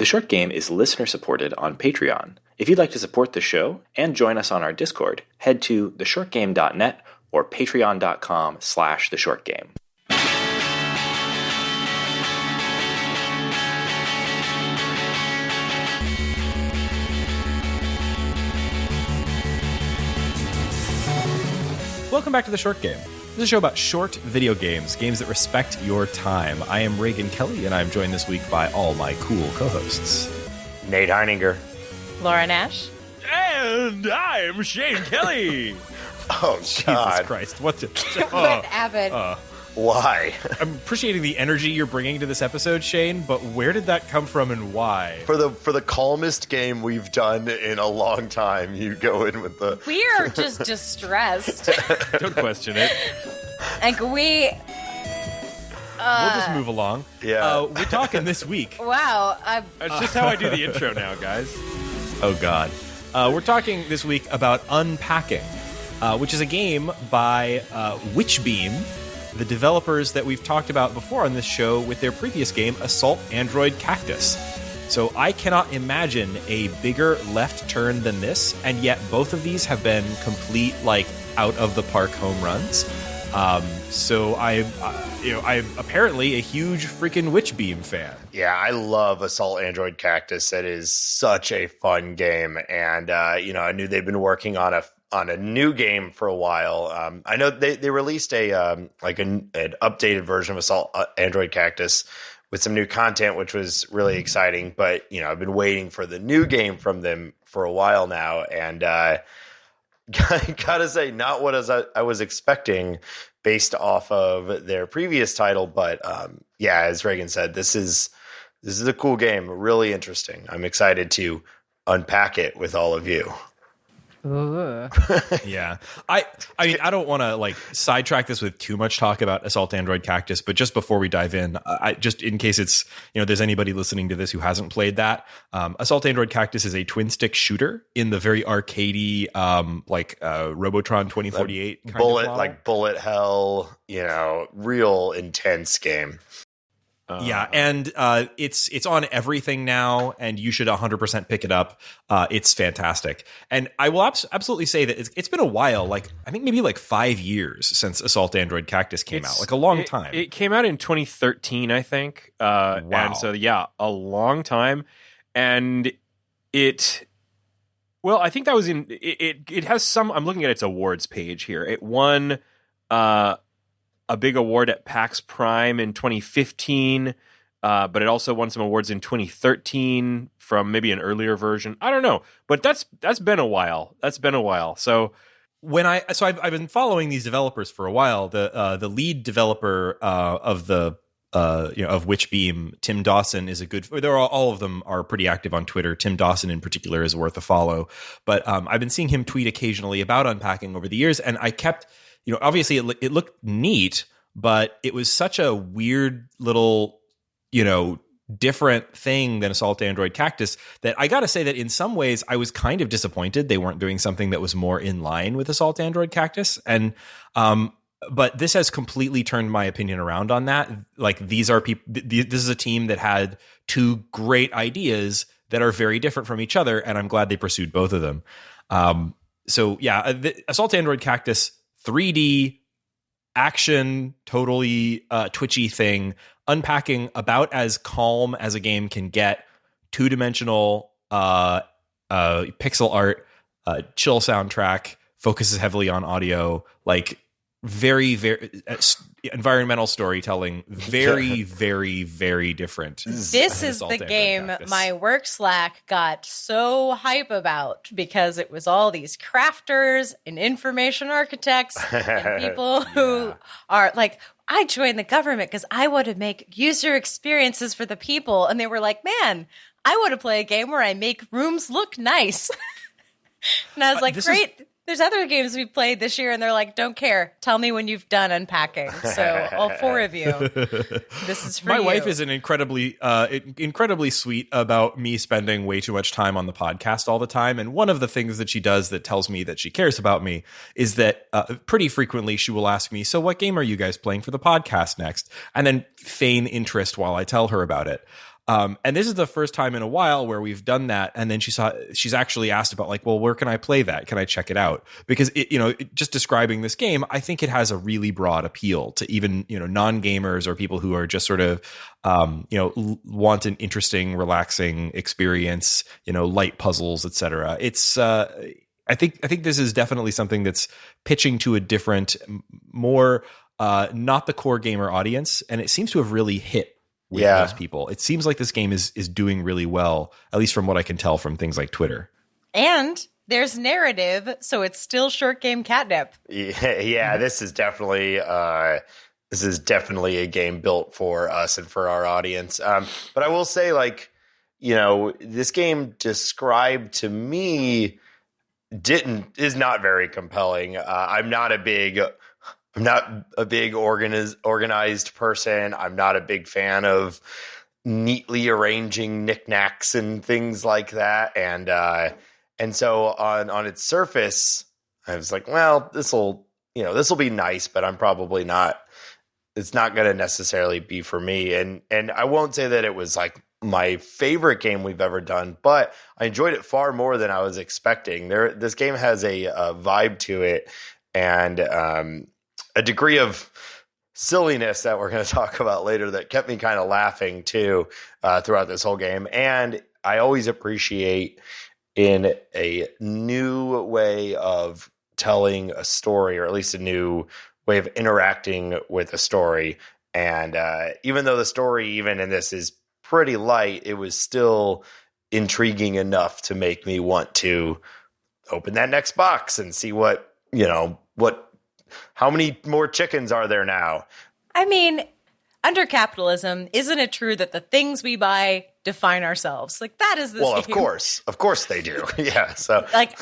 The Short Game is listener-supported on Patreon. If you'd like to support the show and join us on our Discord, head to theshortgame.net or patreon.com/theshortgame. Welcome back to The Short Game. This is a show about short video games, games that respect your time. I am Reagan Kelly, and I'm joined this week by all my cool co-hosts. Nate Heininger. Laura Nash. And I'm Shane Kelly. Oh, God. Jesus Christ. What the... What Abbott? Why? I'm appreciating the energy you're bringing to this episode, Shane, but where did that come from and why? For the calmest game we've done in a long time, you go in with the... We are just distressed. Don't question it. Like, we'll just move along. Yeah. We're talking this week. Wow. That's just how I do the intro now, guys. Oh, God. We're talking this week about Unpacking, which is a game by Witchbeam, the developers that we've talked about before on this show with their previous game, Assault Android Cactus. So I cannot imagine a bigger left turn than this, and yet both of these have been complete, like, out-of-the-park home runs. So I'm apparently a huge freaking Witchbeam fan. Yeah, I love Assault Android Cactus. It is such a fun game, and I knew they've been working on a new game for a while. I know they released an updated version of Assault Android Cactus with some new content, which was really exciting. But I've been waiting for the new game from them for a while now, and gotta say, not what I was expecting based off of their previous title. But as Reagan said, this is a cool game, really interesting. I'm excited to unpack it with all of you. Yeah. I mean, I don't want to sidetrack this with too much talk about Assault Android Cactus, but just before we dive in, I just in case it's, there's anybody listening to this who hasn't played that, Assault Android Cactus is a twin stick shooter in the very arcadey, Robotron 2048 kind bullet, of like bullet hell, real intense game. And it's on everything now, and you should 100% pick it up. It's fantastic. And I will absolutely say that it's been a while, I think maybe 5 years since Assault Android Cactus came out, a long time. It came out in 2013, I think. Wow. And so, a long time. And I think that was it has some, I'm looking at its awards page here. It won a big award at PAX Prime in 2015, but it also won some awards in 2013 from maybe an earlier version. I don't know, but that's been a while. So I've been following these developers for a while. The lead developer of Witchbeam, Tim Dawson, is a good. All of them are pretty active on Twitter. Tim Dawson in particular is worth a follow. But I've been seeing him tweet occasionally about Unpacking over the years, and I kept. Obviously it looked neat, but it was such a weird little, different thing than Assault Android Cactus that I got to say that in some ways I was kind of disappointed they weren't doing something that was more in line with Assault Android Cactus. And, but this has completely turned my opinion around on that. These are people, this is a team that had two great ideas that are very different from each other. And I'm glad they pursued both of them. Assault Android Cactus, 3D action, totally twitchy thing. Unpacking, about as calm as a game can get. 2-dimensional pixel art, chill soundtrack, focuses heavily on audio, very, very environmental storytelling, very, very, very different. This is the game Cactus. My work Slack got so hype about because it was all these crafters and information architects and people who are I joined the government because I want to make user experiences for the people. And they were like, man, I want to play a game where I make rooms look nice. And I was like, great. There's other games we've played this year, and they're like, don't care. Tell me when you've done Unpacking. So all four of you, this is for you. My wife is an incredibly sweet about me spending way too much time on the podcast all the time. And one of the things that she does that tells me that she cares about me is that pretty frequently she will ask me, so what game are you guys playing for the podcast next? And then feign interest while I tell her about it. And this is the first time in a while where we've done that. And then she's actually asked about like, well, where can I play that? Can I check it out? Because just describing this game, I think it has a really broad appeal to even, non-gamers or people who are just sort of, want an interesting, relaxing experience, light puzzles, etc. It's, I think this is definitely something that's pitching to a different, more, not the core gamer audience. And it seems to have really hit with most people. It seems like this game is doing really well, at least from what I can tell from things like Twitter. And there's narrative, so it's still short game catnip. Yeah, this is definitely a game built for us and for our audience. But I will say, like, this game described to me is not very compelling. I'm not a big organized person. I'm not a big fan of neatly arranging knickknacks and things like that. And so on its surface, I was like, well, this'll be nice, but I'm probably not. It's not going to necessarily be for me. And I won't say that it was like my favorite game we've ever done, but I enjoyed it far more than I was expecting. This game has a vibe to it, and a degree of silliness that we're going to talk about later that kept me kind of laughing too throughout this whole game. And I always appreciate in a new way of telling a story, or at least a new way of interacting with a story. And even though the story, even in this, is pretty light, it was still intriguing enough to make me want to open that next box and see how many more chickens are there now? I mean, under capitalism, isn't it true that the things we buy define ourselves? Like, that is this Well, game. Of course they do. Yeah. So, like,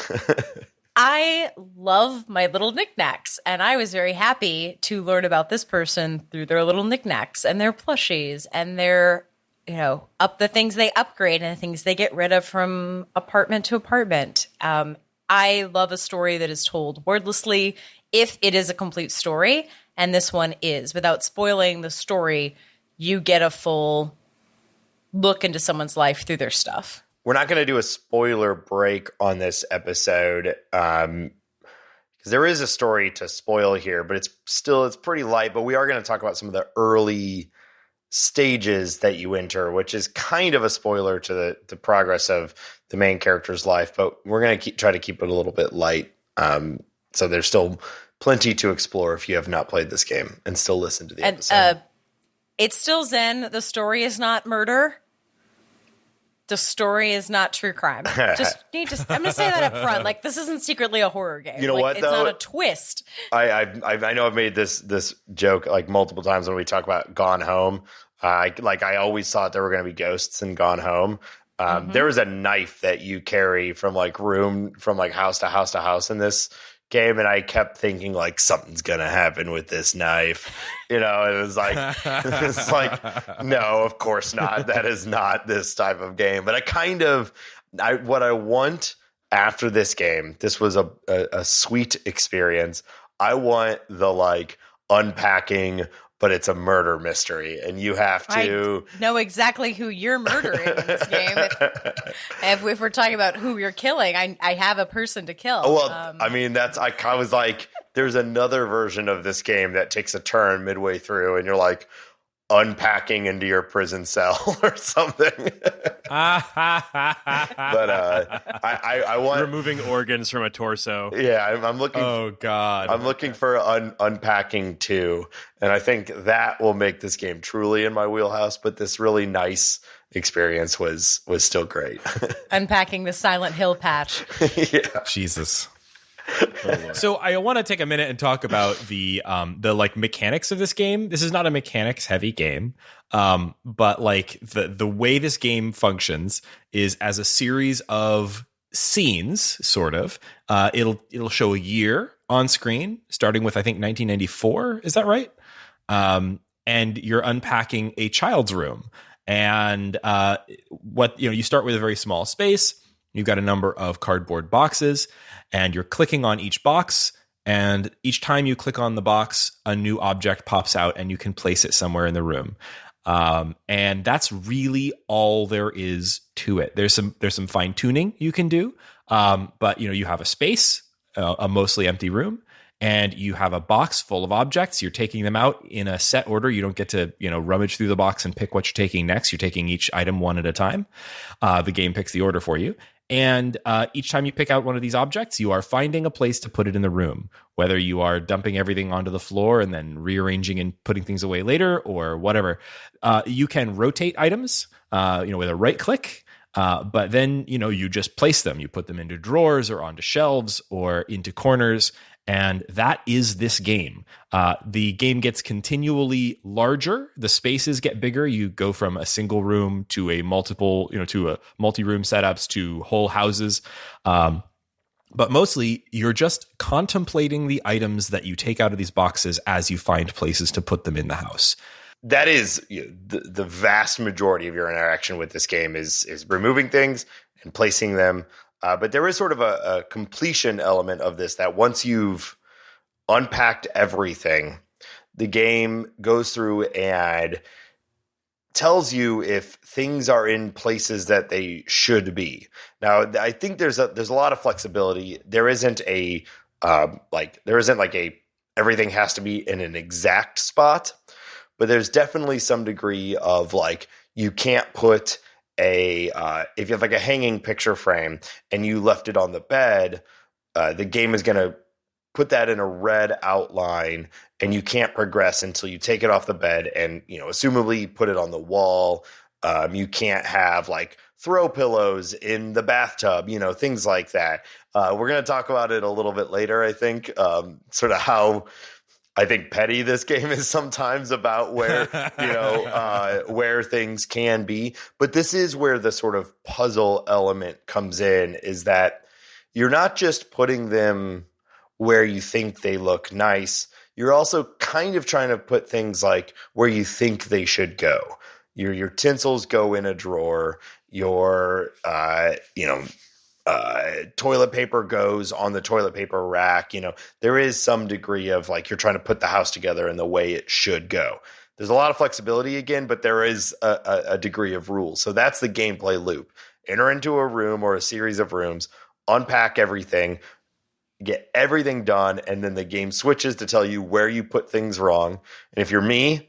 I love my little knickknacks, and I was very happy to learn about this person through their little knickknacks and their plushies and their, the things they upgrade and the things they get rid of from apartment to apartment. I love a story that is told wordlessly, if it is a complete story, and this one is. Without spoiling the story, you get a full look into someone's life through their stuff. We're not going to do a spoiler break on this episode, because there is a story to spoil here, but it's pretty light. But we are going to talk about some of the early stages that you enter, which is kind of a spoiler to the progress of the main character's life. But we're going to try to keep it a little bit light. So there's still plenty to explore if you have not played this game and still listen to the episode. It's still Zen. The story is not murder. The story is not true crime. I'm going to say that up front. Like, this isn't secretly a horror game. You know what, though? It's not a twist. I know I've made this joke like multiple times when we talk about Gone Home. I always thought there were going to be ghosts in Gone Home. There is a knife that you carry from house to house to house in this game, and I kept thinking like something's gonna happen with this knife. It was like no, of course not. That is not this type of game. But what I want after this game, this was a sweet experience. I want the unpacking, but it's a murder mystery, and you have to know exactly who you're murdering in this game. If we're talking about who you're killing, I have a person to kill. Well, I was like, there's another version of this game that takes a turn midway through, and you're like unpacking into your prison cell or something. But I want removing organs from a torso. Yeah, I'm looking. Oh God, I'm looking for Unpacking 2, and I think that will make this game truly in my wheelhouse. But this really nice experience was still great. Unpacking the Silent Hill patch. Yeah, Jesus. So I want to take a minute and talk about the mechanics of this game. This is not a mechanics heavy game, but the way this game functions is as a series of scenes, sort of. It'll show a year on screen, starting with I think 1994. Is that right? And you're unpacking a child's room, and you start with a very small space. You've got a number of cardboard boxes, and you're clicking on each box. And each time you click on the box, a new object pops out, and you can place it somewhere in the room. And that's really all there is to it. There's some fine tuning you can do, but you have a space, a mostly empty room, and you have a box full of objects. You're taking them out in a set order. You don't get to rummage through the box and pick what you're taking next. You're taking each item one at a time. The game picks the order for you. And each time you pick out one of these objects, you are finding a place to put it in the room, whether you are dumping everything onto the floor and then rearranging and putting things away later or whatever. You can rotate items, with a right click. But then, you just place them. You put them into drawers or onto shelves or into corners. And that is this game. The game gets continually larger. The spaces get bigger. You go from a single room to a multiple, to a multi-room setups to whole houses. But mostly you're just contemplating the items that you take out of these boxes as you find places to put them in the house. That is the vast majority of your interaction with this game is removing things and placing them. But there is sort of a completion element of this that once you've unpacked everything, the game goes through and tells you if things are in places that they should be. Now, I think there's a lot of flexibility. There isn't everything has to be in an exact spot, but there's definitely some degree of you can't put if you have a hanging picture frame and you left it on the bed, the game is going to put that in a red outline and you can't progress until you take it off the bed and, assumably put it on the wall. You can't have throw pillows in the bathtub, things like that. We're going to talk about it a little bit later, I think, sort of how I think petty this game is sometimes about where, where things can be. But this is where the sort of puzzle element comes in, is that you're not just putting them where you think they look nice. You're also kind of trying to put things where you think they should go. Your tinsels go in a drawer. Your, toilet paper goes on the toilet paper rack. There is some degree of you're trying to put the house together in the way it should go. There's a lot of flexibility again, but there is a degree of rules. So that's the gameplay loop. Enter into a room or a series of rooms, unpack everything, get everything done, and then the game switches to tell you where you put things wrong. And if you're me,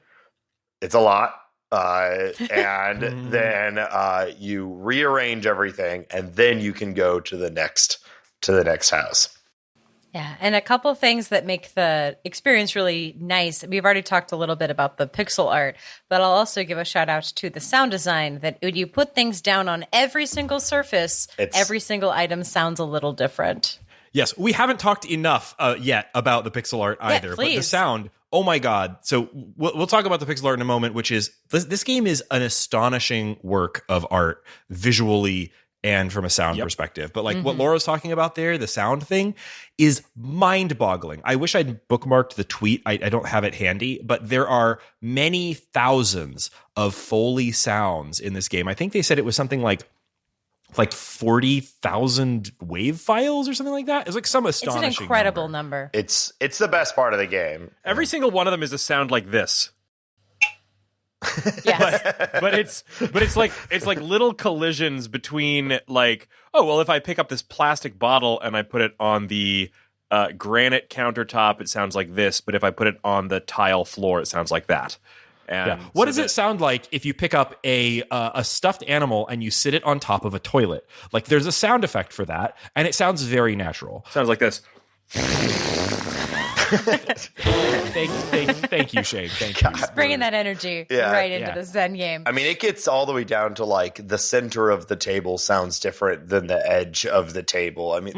it's a lot. And then you rearrange everything, and then you can go to the next house. Yeah, and a couple of things that make the experience really nice. We've already talked a little bit about the pixel art, but I'll also give a shout out to the sound design, that when you put things down on every single surface, every single item sounds a little different. Yes, we haven't talked enough yet about the pixel art either, but the sound, oh my God. So we'll talk about the pixel art in a moment, which is, this game is an astonishing work of art visually and from a sound perspective. But what Laura's talking about there, the sound thing, is mind-boggling. I wish I'd bookmarked the tweet. I don't have it handy, but there are many thousands of Foley sounds in this game. I think they said it was something like 40,000 wave files or something like that. It's some astonishing It's an incredible number. It's the best part of the game. Every single one of them is a sound like this. Yes. but it's like little collisions between if I pick up this plastic bottle and I put it on the granite countertop, it sounds like this, but if I put it on the tile floor, it sounds like that. And what does it sound like if you pick up a stuffed animal and you sit it on top of a toilet? There's a sound effect for that, and it sounds very natural. Sounds like this. Thank you, Shane. Thank you. Just bringing that energy right into the Zen game. I mean, it gets all the way down to the center of the table sounds different than the edge of the table. I mean,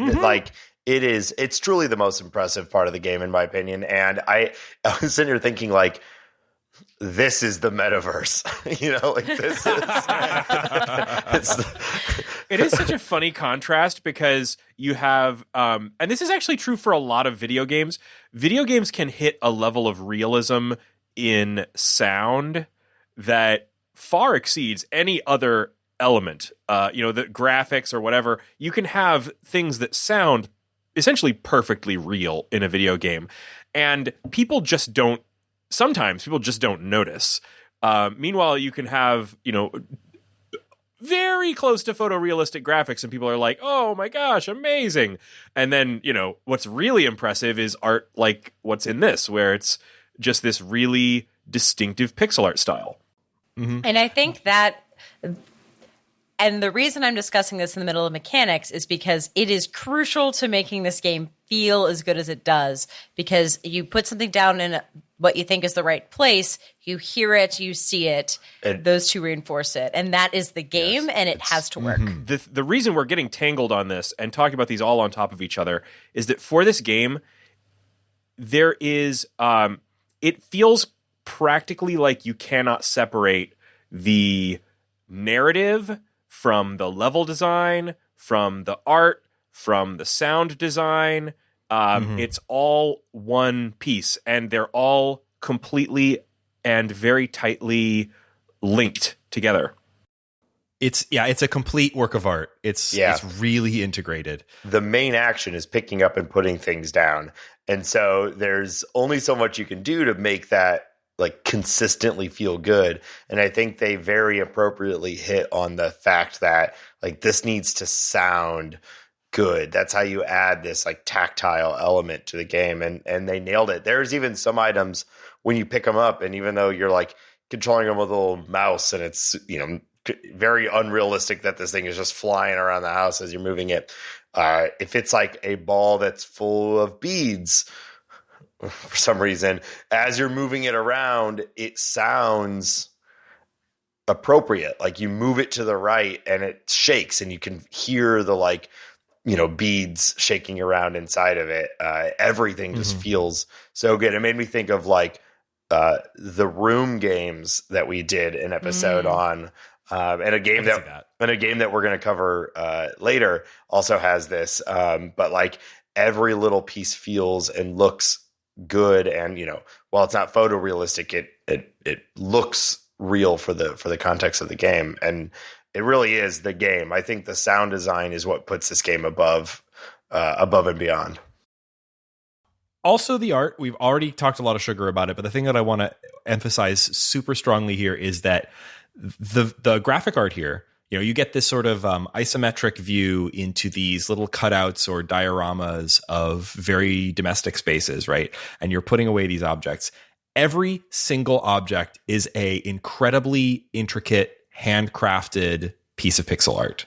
it's truly the most impressive part of the game, in my opinion. And I was sitting here thinking, this is the metaverse. It is such a funny contrast, because you have, and this is actually true for a lot of video games. Video games can hit a level of realism in sound that far exceeds any other element. The graphics or whatever. You can have things that sound essentially perfectly real in a video game, and sometimes people just don't notice. Meanwhile, you can have, very close to photorealistic graphics, and people are like, oh my gosh, amazing. And then, what's really impressive is art like what's in this, where it's just this really distinctive pixel art style. Mm-hmm. And I think that, and the reason I'm discussing this in the middle of mechanics is because it is crucial to making this game feel as good as it does, because you put something down in what you think is the right place, you hear it, you see it, and those two reinforce it. And that is the game, and it has to work. Mm-hmm. The reason we're getting tangled on this and talking about these all on top of each other is that for this game, there is, it feels practically like you cannot separate the narrative from the level design, from the art, from the sound design. It's all one piece, and they're all completely and very tightly linked together. It's a complete work of art. It's really integrated. The main action is picking up and putting things down. And so there's only so much you can do to make that like consistently feel good. And I think they very appropriately hit on the fact that like this needs to sound good. That's how you add this like tactile element to the game. And they nailed it. There's even some items when you pick them up, and even though you're like controlling them with a little mouse, and it's, very unrealistic that this thing is just flying around the house as you're moving it. If it's like a ball that's full of beads, for some reason, as you're moving it around, it sounds appropriate. Like you move it to the right and it shakes, and you can hear the beads shaking around inside of it. Everything just feels so good. It made me think of the Room games that we did an episode on. And a game that we're going to cover later also has this. But like every little piece feels and looks good, and while it's not photorealistic, it looks real for the context of the game, and it really is the game. I think the sound design is what puts this game above and beyond. Also, the art, we've already talked a lot of sugar about it, but the thing that I want to emphasize super strongly here is that the graphic art here, you get this sort of isometric view into these little cutouts or dioramas of very domestic spaces, right? And you're putting away these objects. Every single object is a incredibly intricate, handcrafted piece of pixel art.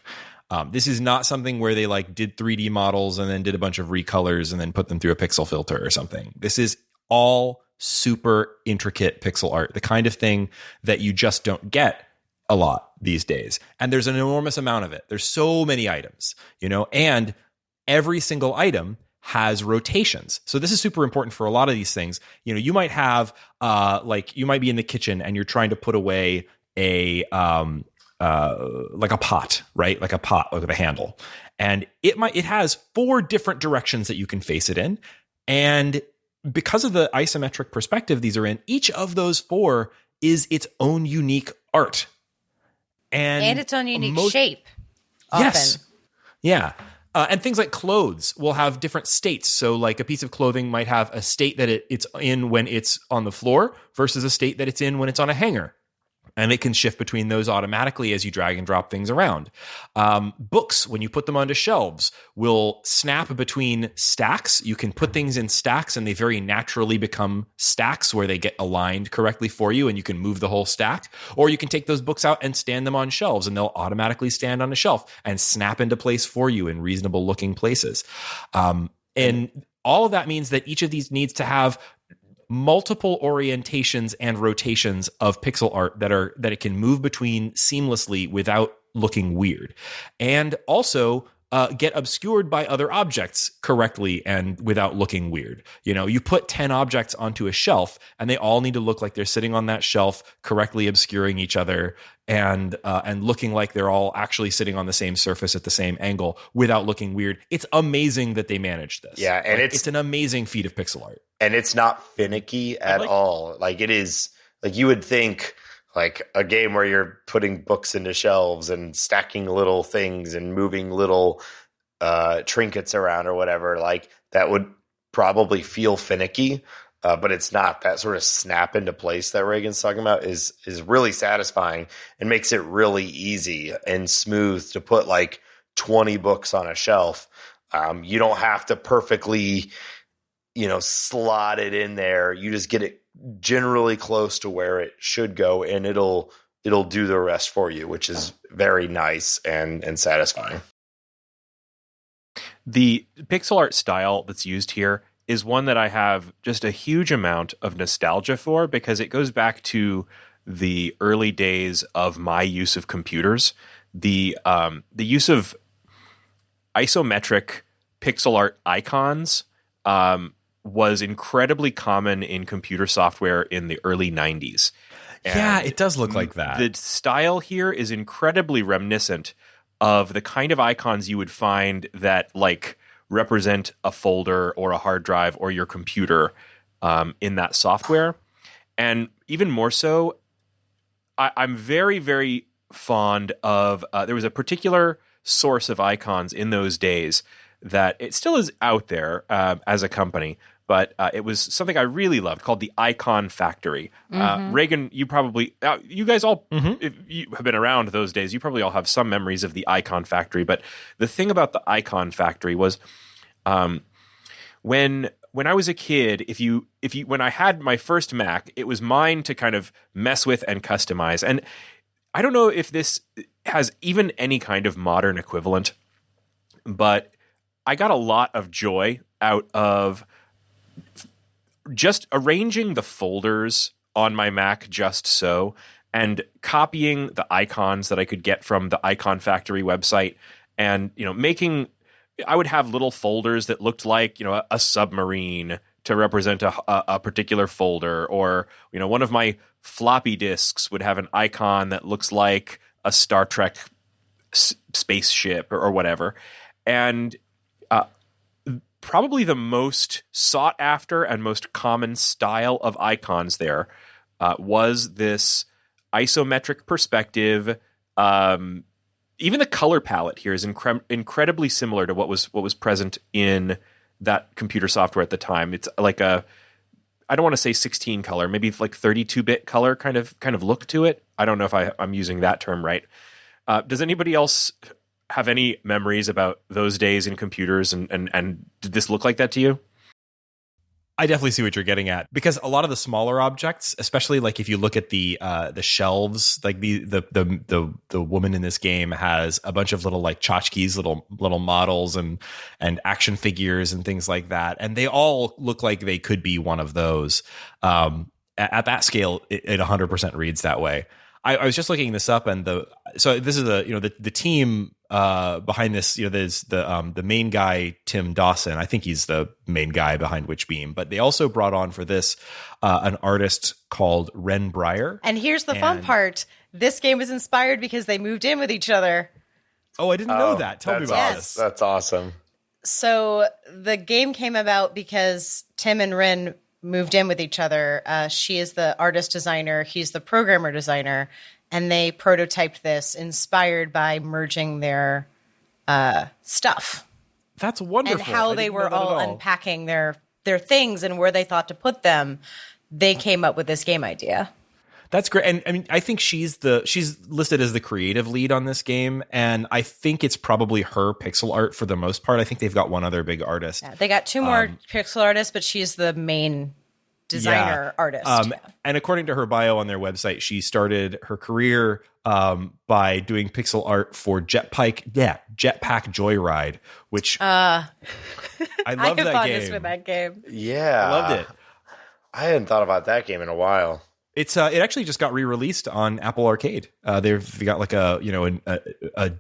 This is not something where they did 3D models and then did a bunch of recolors and then put them through a pixel filter or something. This is all super intricate pixel art, the kind of thing that you just don't get a lot these days. And there's an enormous amount of it. There's so many items, and every single item has rotations. So this is super important for a lot of these things. You might have you might be in the kitchen and you're trying to put away a pot, right? Like a pot with a handle. And it has 4 different directions that you can face it in. And because of the isometric perspective these are in, each of those 4 is its own unique art. And its own unique shape. Yes. Yeah. And things like clothes will have different states. So like a piece of clothing might have a state that it's in when it's on the floor versus a state that it's in when it's on a hanger. And it can shift between those automatically as you drag and drop things around. Books, when you put them onto shelves, will snap between stacks. You can put things in stacks and they very naturally become stacks where they get aligned correctly for you and you can move the whole stack. Or you can take those books out and stand them on shelves and they'll automatically stand on a shelf and snap into place for you in reasonable looking places. And all of that means that each of these needs to have multiple orientations and rotations of pixel art that it can move between seamlessly without looking weird, and also get obscured by other objects correctly and without looking weird. You put 10 objects onto a shelf and they all need to look like they're sitting on that shelf, correctly obscuring each other and looking like they're all actually sitting on the same surface at the same angle without looking weird. It's amazing that they managed this. Yeah, and it's an amazing feat of pixel art. And it's not finicky at all. Like it is, like you would think like a game where you're putting books into shelves and stacking little things and moving little trinkets around or whatever, like that would probably feel finicky. but it's not. That sort of snap into place that Reagan's talking about is really satisfying and makes it really easy and smooth to put like 20 books on a shelf. You don't have to perfectly, slot it in there. You just get it generally close to where it should go, and it'll do the rest for you, which is very nice and satisfying. The pixel art style that's used here is one that I have just a huge amount of nostalgia for, because it goes back to the early days of my use of computers. The use of isometric pixel art icons was incredibly common in computer software in the early 90s. Yeah, it does look like that. The style here is incredibly reminiscent of the kind of icons you would find that like represent a folder or a hard drive or your computer in that software. And even more so, I'm very, very fond of there was a particular source of icons in those days that it still is out there as a company, but it was something I really loved called the Icon Factory. Reagan, you probably, you guys all, if you have been around those days, you probably all have some memories of the Icon Factory. But the thing about the Icon Factory was when I was a kid, when I had my first Mac, it was mine to kind of mess with and customize. And I don't know if this has even any kind of modern equivalent, but I got a lot of joy out of just arranging the folders on my Mac just so, and copying the icons that I could get from the Icon Factory website, and I would have little folders that looked like a submarine to represent a particular folder, or one of my floppy disks would have an icon that looks like a Star Trek spaceship or whatever. And probably the most sought after and most common style of icons there was this isometric perspective. Even the color palette here is incredibly similar to what was present in that computer software at the time. It's like I don't want to say 16 color, maybe like 32-bit color kind of look to it. I don't know if I'm using that term right. Does anybody else have any memories about those days in computers, and did this look like that to you? I definitely see what you're getting at, because a lot of the smaller objects, especially like if you look at the shelves, like the woman in this game has a bunch of little like tchotchkes, little models and action figures and things like that, and they all look like they could be one of those. At that scale, it 100% reads that way. I was just looking this up, and so this is the team behind this. There's the main guy, Tim Dawson. I think he's the main guy behind Witchbeam, but they also brought on for this an artist called Ren Breyer. And here's the fun part: this game was inspired because they moved in with each other. Oh, I didn't know that. Tell me about this. That's awesome. So the game came about because Tim and Ren moved in with each other. She is the artist designer. He's the programmer designer. And they prototyped this inspired by merging their stuff. That's wonderful. And how they were all unpacking their things and where they thought to put them. They came up with this game idea. That's great. And I mean, I think she's listed as the creative lead on this game, and I think it's probably her pixel art for the most part. I think they've got one other big artist. Yeah, they got two more pixel artists, but she's the main designer artist. And according to her bio on their website, she started her career by doing pixel art for Jetpack Joyride, which I love that game. With that game. Yeah, I loved it. I hadn't thought about that game in a while. It actually just got re-released on Apple Arcade. They've got like a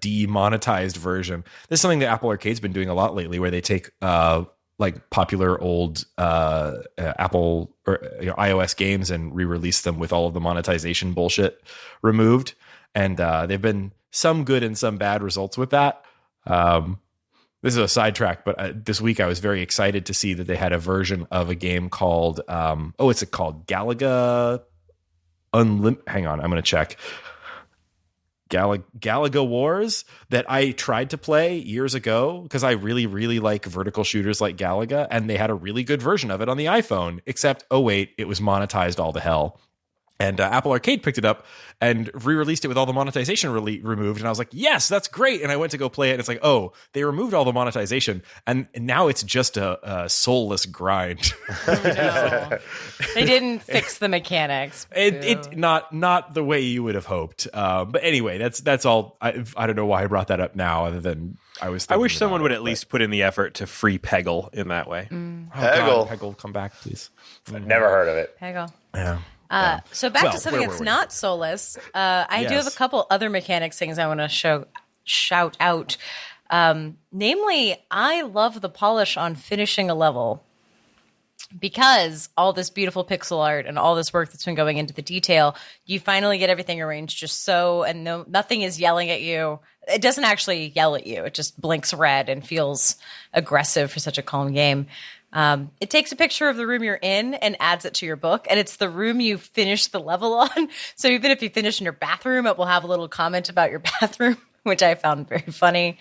demonetized version. This is something that Apple Arcade's been doing a lot lately, where they take like popular old Apple or iOS games and re-release them with all of the monetization bullshit removed. And there've been some good and some bad results with that. This is a sidetrack, but this week I was very excited to see that they had a version of a game called it's called Galaga Hang on, I'm going to check. Galaga Wars that I tried to play years ago because I really, really like vertical shooters like Galaga, and they had a really good version of it on the iPhone, except, oh wait, it was monetized all to hell. And Apple Arcade picked it up and re-released it with all the monetization removed. And I was like, yes, that's great. And I went to go play it. And it's like, oh, they removed all the monetization. And now it's just a soulless grind. Oh, no. They didn't fix the mechanics. It not the way you would have hoped. But anyway, that's all. I don't know why I brought that up now, other than I wish someone would at least put in the effort to free Peggle in that way. Oh, God, Peggle, come back, please. Never heard of it. Peggle. Yeah. So back to something that's not soulless. I do have a couple other mechanics things I want to shout out. Namely, I love the polish on finishing a level, because all this beautiful pixel art and all this work that's been going into the detail, you finally get everything arranged just so, and nothing is yelling at you. It doesn't actually yell at you. It just blinks red and feels aggressive for such a calm game. It takes a picture of the room you're in and adds it to your book, and it's the room you finished the level on. So even if you finish in your bathroom, it will have a little comment about your bathroom, which I found very funny.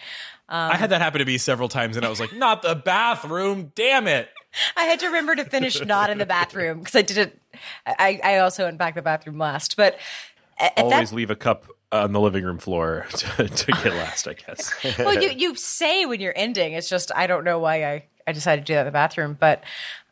I had that happen to me several times, and I was like, not the bathroom, damn it. I had to remember to finish not in the bathroom, because I didn't. I also unpacked the bathroom last, but always leave a cup on the living room floor to get last, I guess. Well, you say when you're ending. It's just I don't know why I decided to do that in the bathroom, but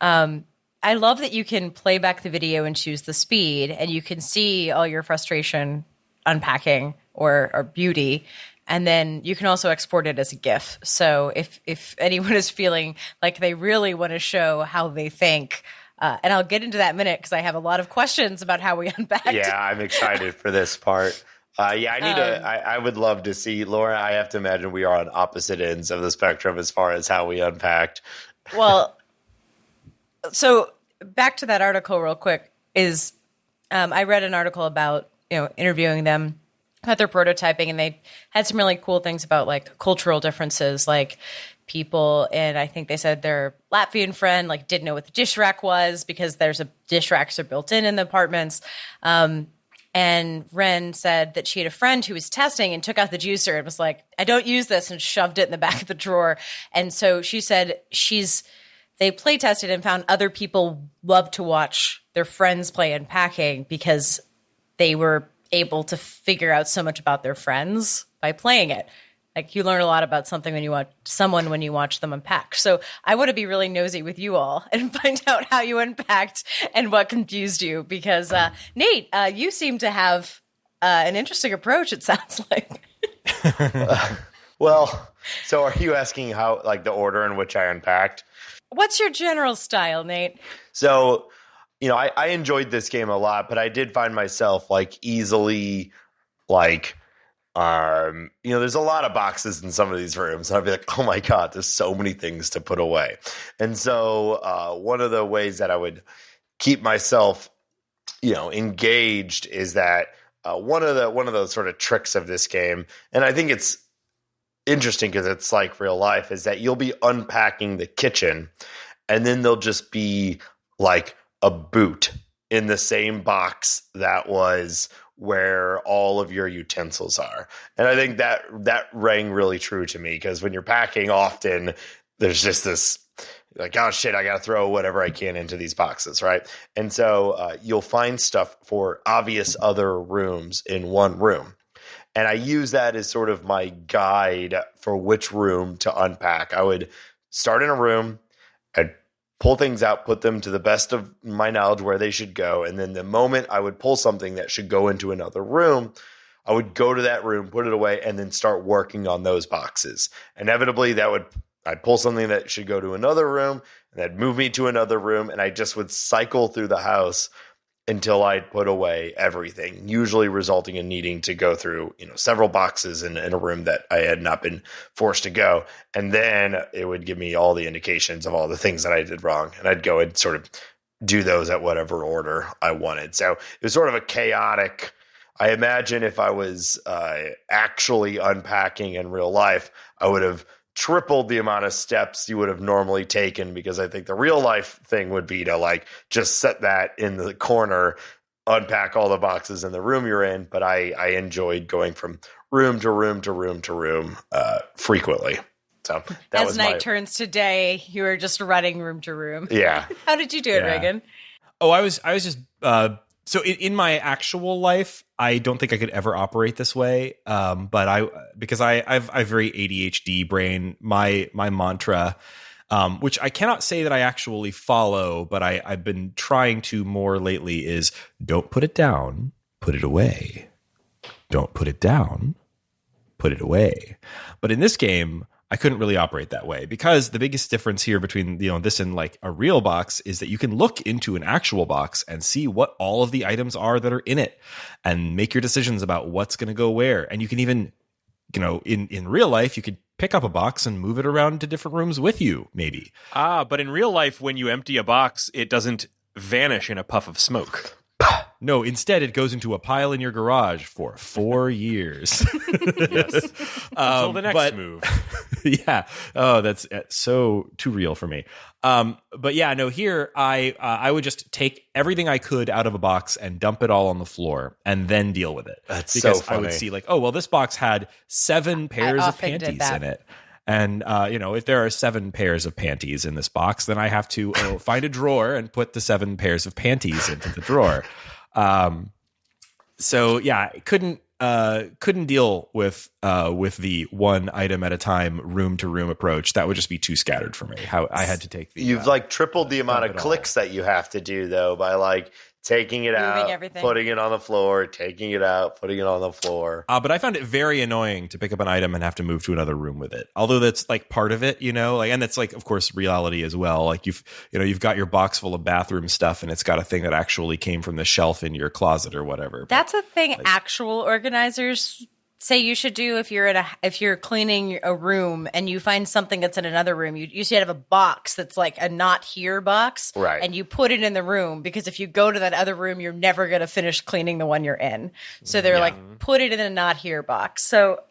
I love that you can play back the video and choose the speed, and you can see all your frustration unpacking or beauty. And then you can also export it as a GIF. So if anyone is feeling like they really want to show how they think, and I'll get into that in a minute because I have a lot of questions about how we unpacked. Yeah, I'm excited for this part. I would love to see, Laura, I have to imagine we are on opposite ends of the spectrum as far as how we unpacked. Well, so back to that article real quick is I read an article about, interviewing them at their prototyping, and they had some really cool things about like cultural differences, like people, and I think they said their Latvian friend like didn't know what the dish rack was because there's dish racks are built in the apartments. And Ren said that she had a friend who was testing and took out the juicer and was like, I don't use this, and shoved it in the back of the drawer. And so she said they play tested and found other people love to watch their friends play Unpacking because they were able to figure out so much about their friends by playing it. Like you learn a lot about something when you watch them unpack. So I want to be really nosy with you all and find out how you unpacked and what confused you. Because Nate, you seem to have an interesting approach. It sounds like. Well, so are you asking how, like, the order in which I unpacked? What's your general style, Nate? So, I enjoyed this game a lot, but I did find myself like easily like. There's a lot of boxes in some of these rooms, and I'd be like, oh my God, there's so many things to put away. And so one of the ways that I would keep myself, engaged is that one of those sort of tricks of this game, and I think it's interesting because it's like real life, is that you'll be unpacking the kitchen, and then there'll just be like a boot in the same box that was where all of your utensils are. And I think that rang really true to me, because when you're packing, often there's just this like, oh shit, I got to throw whatever I can into these boxes, right? And so you'll find stuff for obvious other rooms in one room. And I use that as sort of my guide for which room to unpack. I would start in a room, I'd pull things out, put them to the best of my knowledge where they should go. And then the moment I would pull something that should go into another room, I would go to that room, put it away, and then start working on those boxes. Inevitably, I'd pull something that should go to another room, and that'd move me to another room, and I just would cycle through the house until I'd put away everything, usually resulting in needing to go through, several boxes in a room that I had not been forced to go. And then it would give me all the indications of all the things that I did wrong. And I'd go and sort of do those at whatever order I wanted. So it was sort of a chaotic, I imagine if I was actually unpacking in real life, I would have tripled the amount of steps you would have normally taken, because I think the real life thing would be to like just set that in the corner, unpack all the boxes in the room you're in, but I enjoyed going from room to room to room to room frequently. So that as night turns to day, you were just running room to room. Yeah. How did you do it, Reagan? Oh, I was just so in my actual life, I don't think I could ever operate this way. But because I've very ADHD brain, my mantra, which I cannot say that I actually follow, but I've been trying to more lately, is don't put it down, put it away. Don't put it down, put it away. But in this game, I couldn't really operate that way, because the biggest difference here between this and like a real box is that you can look into an actual box and see what all of the items are that are in it and make your decisions about what's going to go where. And you can even, in real life, you could pick up a box and move it around to different rooms with you, maybe. But in real life, when you empty a box, it doesn't vanish in a puff of smoke. No, instead it goes into a pile in your garage for 4 years. Yes. Until the next move. Yeah. Oh, that's so too real for me. But yeah, no, here I would just take everything I could out of a box and dump it all on the floor and then deal with it. That's because so funny. I would see like, oh, well, this box had 7 pairs of panties in it. And, if there are 7 pairs of panties in this box, then I have to find a drawer and put the 7 pairs of panties into the drawer. So yeah, couldn't deal with the one item at a time, room to room approach. That would just be too scattered for me. How I had to take the. You've tripled the amount of clicks that you have to do though, by taking it out, everything. putting it on the floor, taking it out, putting it on the floor. But I found it very annoying to pick up an item and have to move to another room with it. Although that's part of it, and that's of course reality as well. You've got your box full of bathroom stuff and it's got a thing that actually came from the shelf in your closet or whatever. That's a thing actual organizers say you should do if you're cleaning a room and you find something that's in another room. You should have a box that's like a not here box, right? And you put it in the room, because if you go to that other room, you're never going to finish cleaning the one you're in. So they're put it in a not here box. So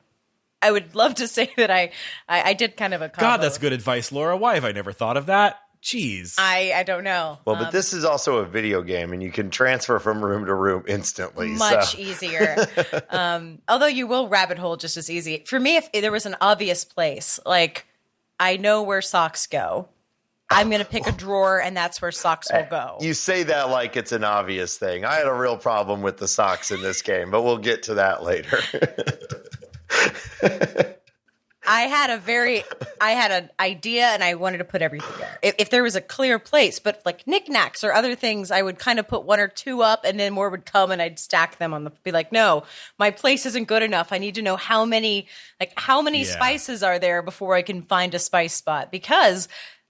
I would love to say that I did kind of a combo. God, that's good advice, Laura. Why have I never thought of that? Jeez. I don't know. Well, but this is also a video game, and you can transfer from room to room instantly. Much easier. Although you will rabbit hole just as easy. For me, if there was an obvious place, I know where socks go, I'm going to pick a drawer, and that's where socks will go. You say that like it's an obvious thing. I had a real problem with the socks in this game, but we'll get to that later. I had an idea, and I wanted to put everything there. If there was a clear place, but knickknacks or other things, I would kind of put 1 or 2 up, and then more would come, and I'd stack them be like, no, my place isn't good enough. I need to know how many spices are there before I can find a spice spot. Because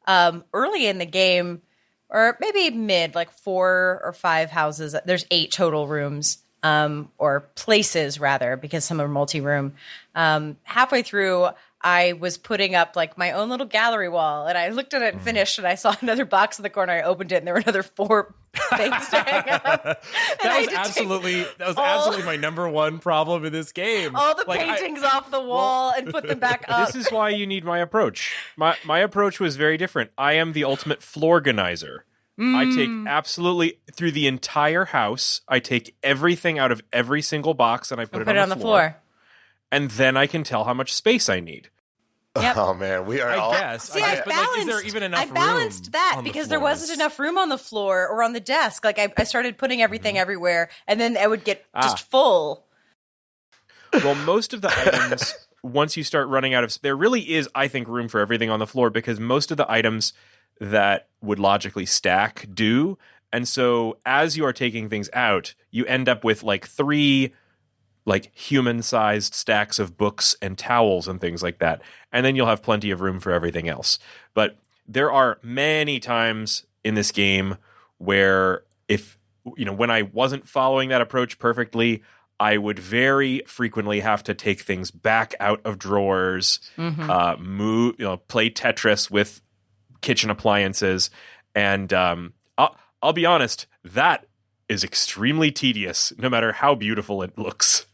early in the game, or maybe mid, 4 or 5 houses, there's 8 total rooms. Or places rather, because some are multi-room. Halfway through, I was putting up my own little gallery wall, and I looked at it and finished, and I saw another box in the corner. I opened it, and there were another 4 things to hang up. That was absolutely my number one problem in this game. All the paintings off the wall and put them back up. This is why you need my approach. My approach was very different. I am the ultimate floor-ganizer. I take absolutely through the entire house. I take everything out of every single box and I put it on the floor. And then I can tell how much space I need. Yep. Oh man, we are. I guess. See, I balanced. Is there even enough I balanced room that on the because there floors? wasn't enough room on the floor or on the desk. I started putting everything everywhere, and then I would get just full. Well, most of the items, once you start running out of, there really is, I think, room for everything on the floor, because most of the items that would logically stack do. And so as you are taking things out, you end up with 3 human-sized stacks of books and towels and things like that. And then you'll have plenty of room for everything else. But there are many times in this game where when I wasn't following that approach perfectly, I would very frequently have to take things back out of drawers, move, play Tetris with kitchen appliances, and I'll be honest, that is extremely tedious, no matter how beautiful it looks.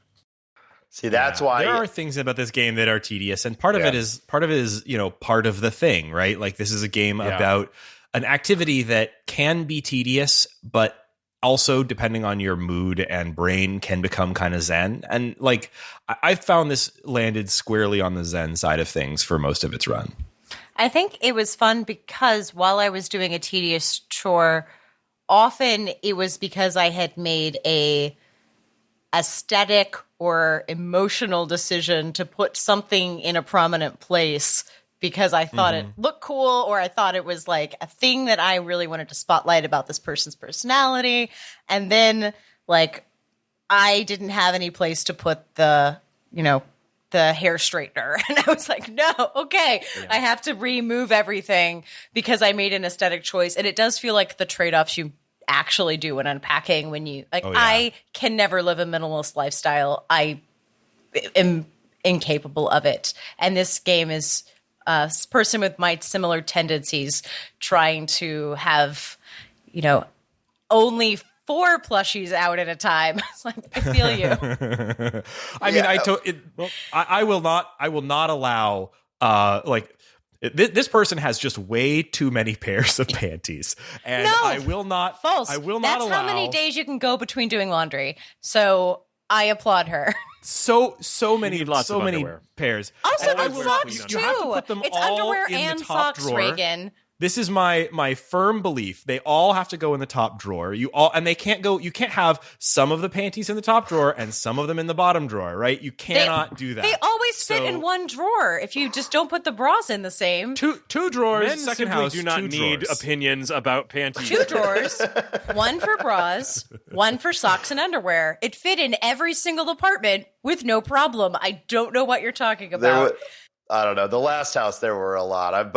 See, that's why there are things about this game that are tedious, and part of it is part of the thing, right? This is a game about an activity that can be tedious, but also, depending on your mood and brain, can become kind of zen. And like I found this landed squarely on the zen side of things for most of its run. I think it was fun because while I was doing a tedious chore, often it was because I had made a aesthetic or emotional decision to put something in a prominent place because I thought it looked cool, or I thought it was like a thing that I really wanted to spotlight about this person's personality. And then like I didn't have any place to put the hair straightener. And I was like, no, okay, I have to remove everything because I made an aesthetic choice. And it does feel like the trade-offs you actually do when unpacking, when you like, I can never live a minimalist lifestyle. I am incapable of it. And this game is a person with my similar tendencies trying to have, only 4 plushies out at a time. It's like, I feel you. I mean, I will not allow this person has just way too many pairs of panties, and No, I will not. False. I will not That's allow how many days you can go between doing laundry. So I applaud her. so many need lots of underwear. pairs. Also, And I it's will- socks you have to too. put them It's all underwear in the and top socks, drawer. Reagan. This is my firm belief. They all have to go in the top drawer. You can't have some of the panties in the top drawer and some of them in the bottom drawer, right? You cannot do that. They always fit in one drawer if you just don't put the bras in the same. Two drawers, Men second simply house, do not 2 need drawers. opinions about panties. 2 drawers, 1 for bras, 1 for socks and underwear. It fit in every single apartment with no problem. I don't know what you're talking about. I don't know. The last house, there were a lot.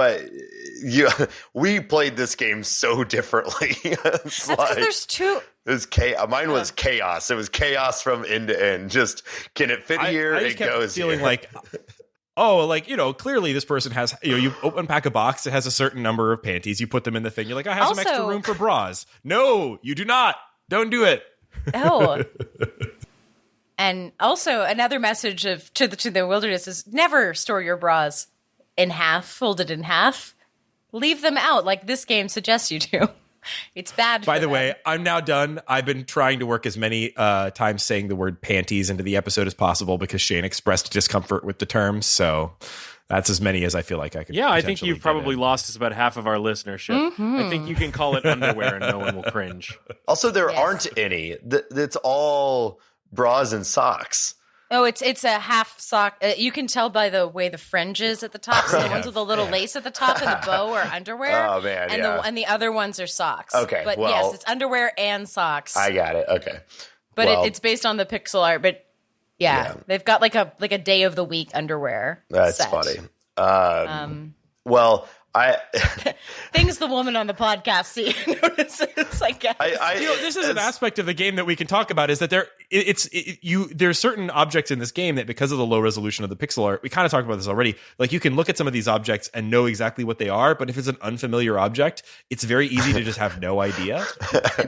We played this game so differently. That's because there's 2. It was chaos. Mine was chaos. It was chaos from end to end. Just, can it fit here? I just it kept goes feeling here. like, clearly this person has, you unpack a box, it has a certain number of panties. You put them in the thing. You're like, I have some extra room for bras. No, you do not. Don't do it. Oh. And also another message to the wilderness is never store your bras in half, folded in half. Leave them out like this game suggests you to. It's bad. By the way, I'm now done. I've been trying to work as many times saying the word panties into the episode as possible because Shane expressed discomfort with the term. So that's as many as I feel like I could. Yeah, I think potentially you've get probably in. lost us about half of our listenership. I think you can call it underwear and no one will cringe. Also, there aren't any. It's all bras and socks. Oh, it's a half sock. You can tell by the way the fringe is at the top. So the ones with a little lace at the top and the bow are underwear. Oh, man, and the other ones are socks. Okay, but well, yes, it's underwear and socks. I got it. Okay, but it's based on the pixel art. But yeah, they've got like a day of the week underwear. That's set. funny. Well, Things the woman on the podcast see notices, I guess. This is an aspect of the game that we can talk about, is that there's certain objects in this game that, because of the low resolution of the pixel art, we kind of talked about this already, like you can look at some of these objects and know exactly what they are, but if it's an unfamiliar object, it's very easy to just have no idea.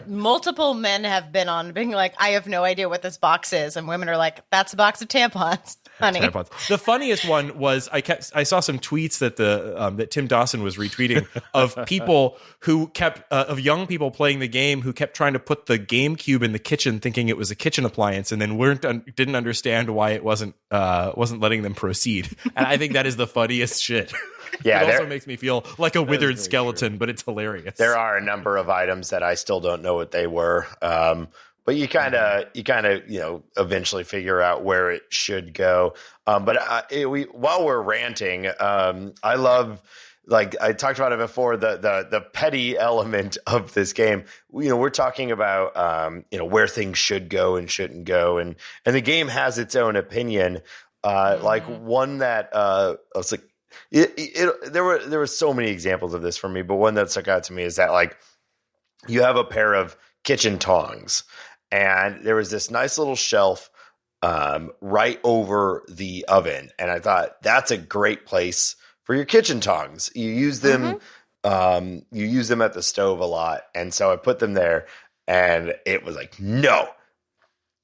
Multiple men have been on being like, I have no idea what this box is, and women are like, that's a box of tampons, honey. Tampons. The funniest one was I saw some tweets that that Tim Dawson was retweeting of people who kept of young people playing the game who kept trying to put the GameCube in the kitchen, thinking it was a kitchen appliance, and then didn't understand why it wasn't letting them proceed. And I think that is the funniest shit. Yeah, it also makes me feel like a withered skeleton, but it's hilarious. There are a number of items that I still don't know what they were. But you kind of eventually figure out where it should go. But while we're ranting, I love, like I talked about it before, the petty element of this game. We're talking about where things should go and shouldn't go, and the game has its own opinion. Like one that I was like, there were so many examples of this for me, but one that stuck out to me is that, like, you have a pair of kitchen tongs, and there was this nice little shelf right over the oven, and I thought that's a great place for your kitchen tongs. You use them, you use them at the stove a lot, and so I put them there, and it was like, no,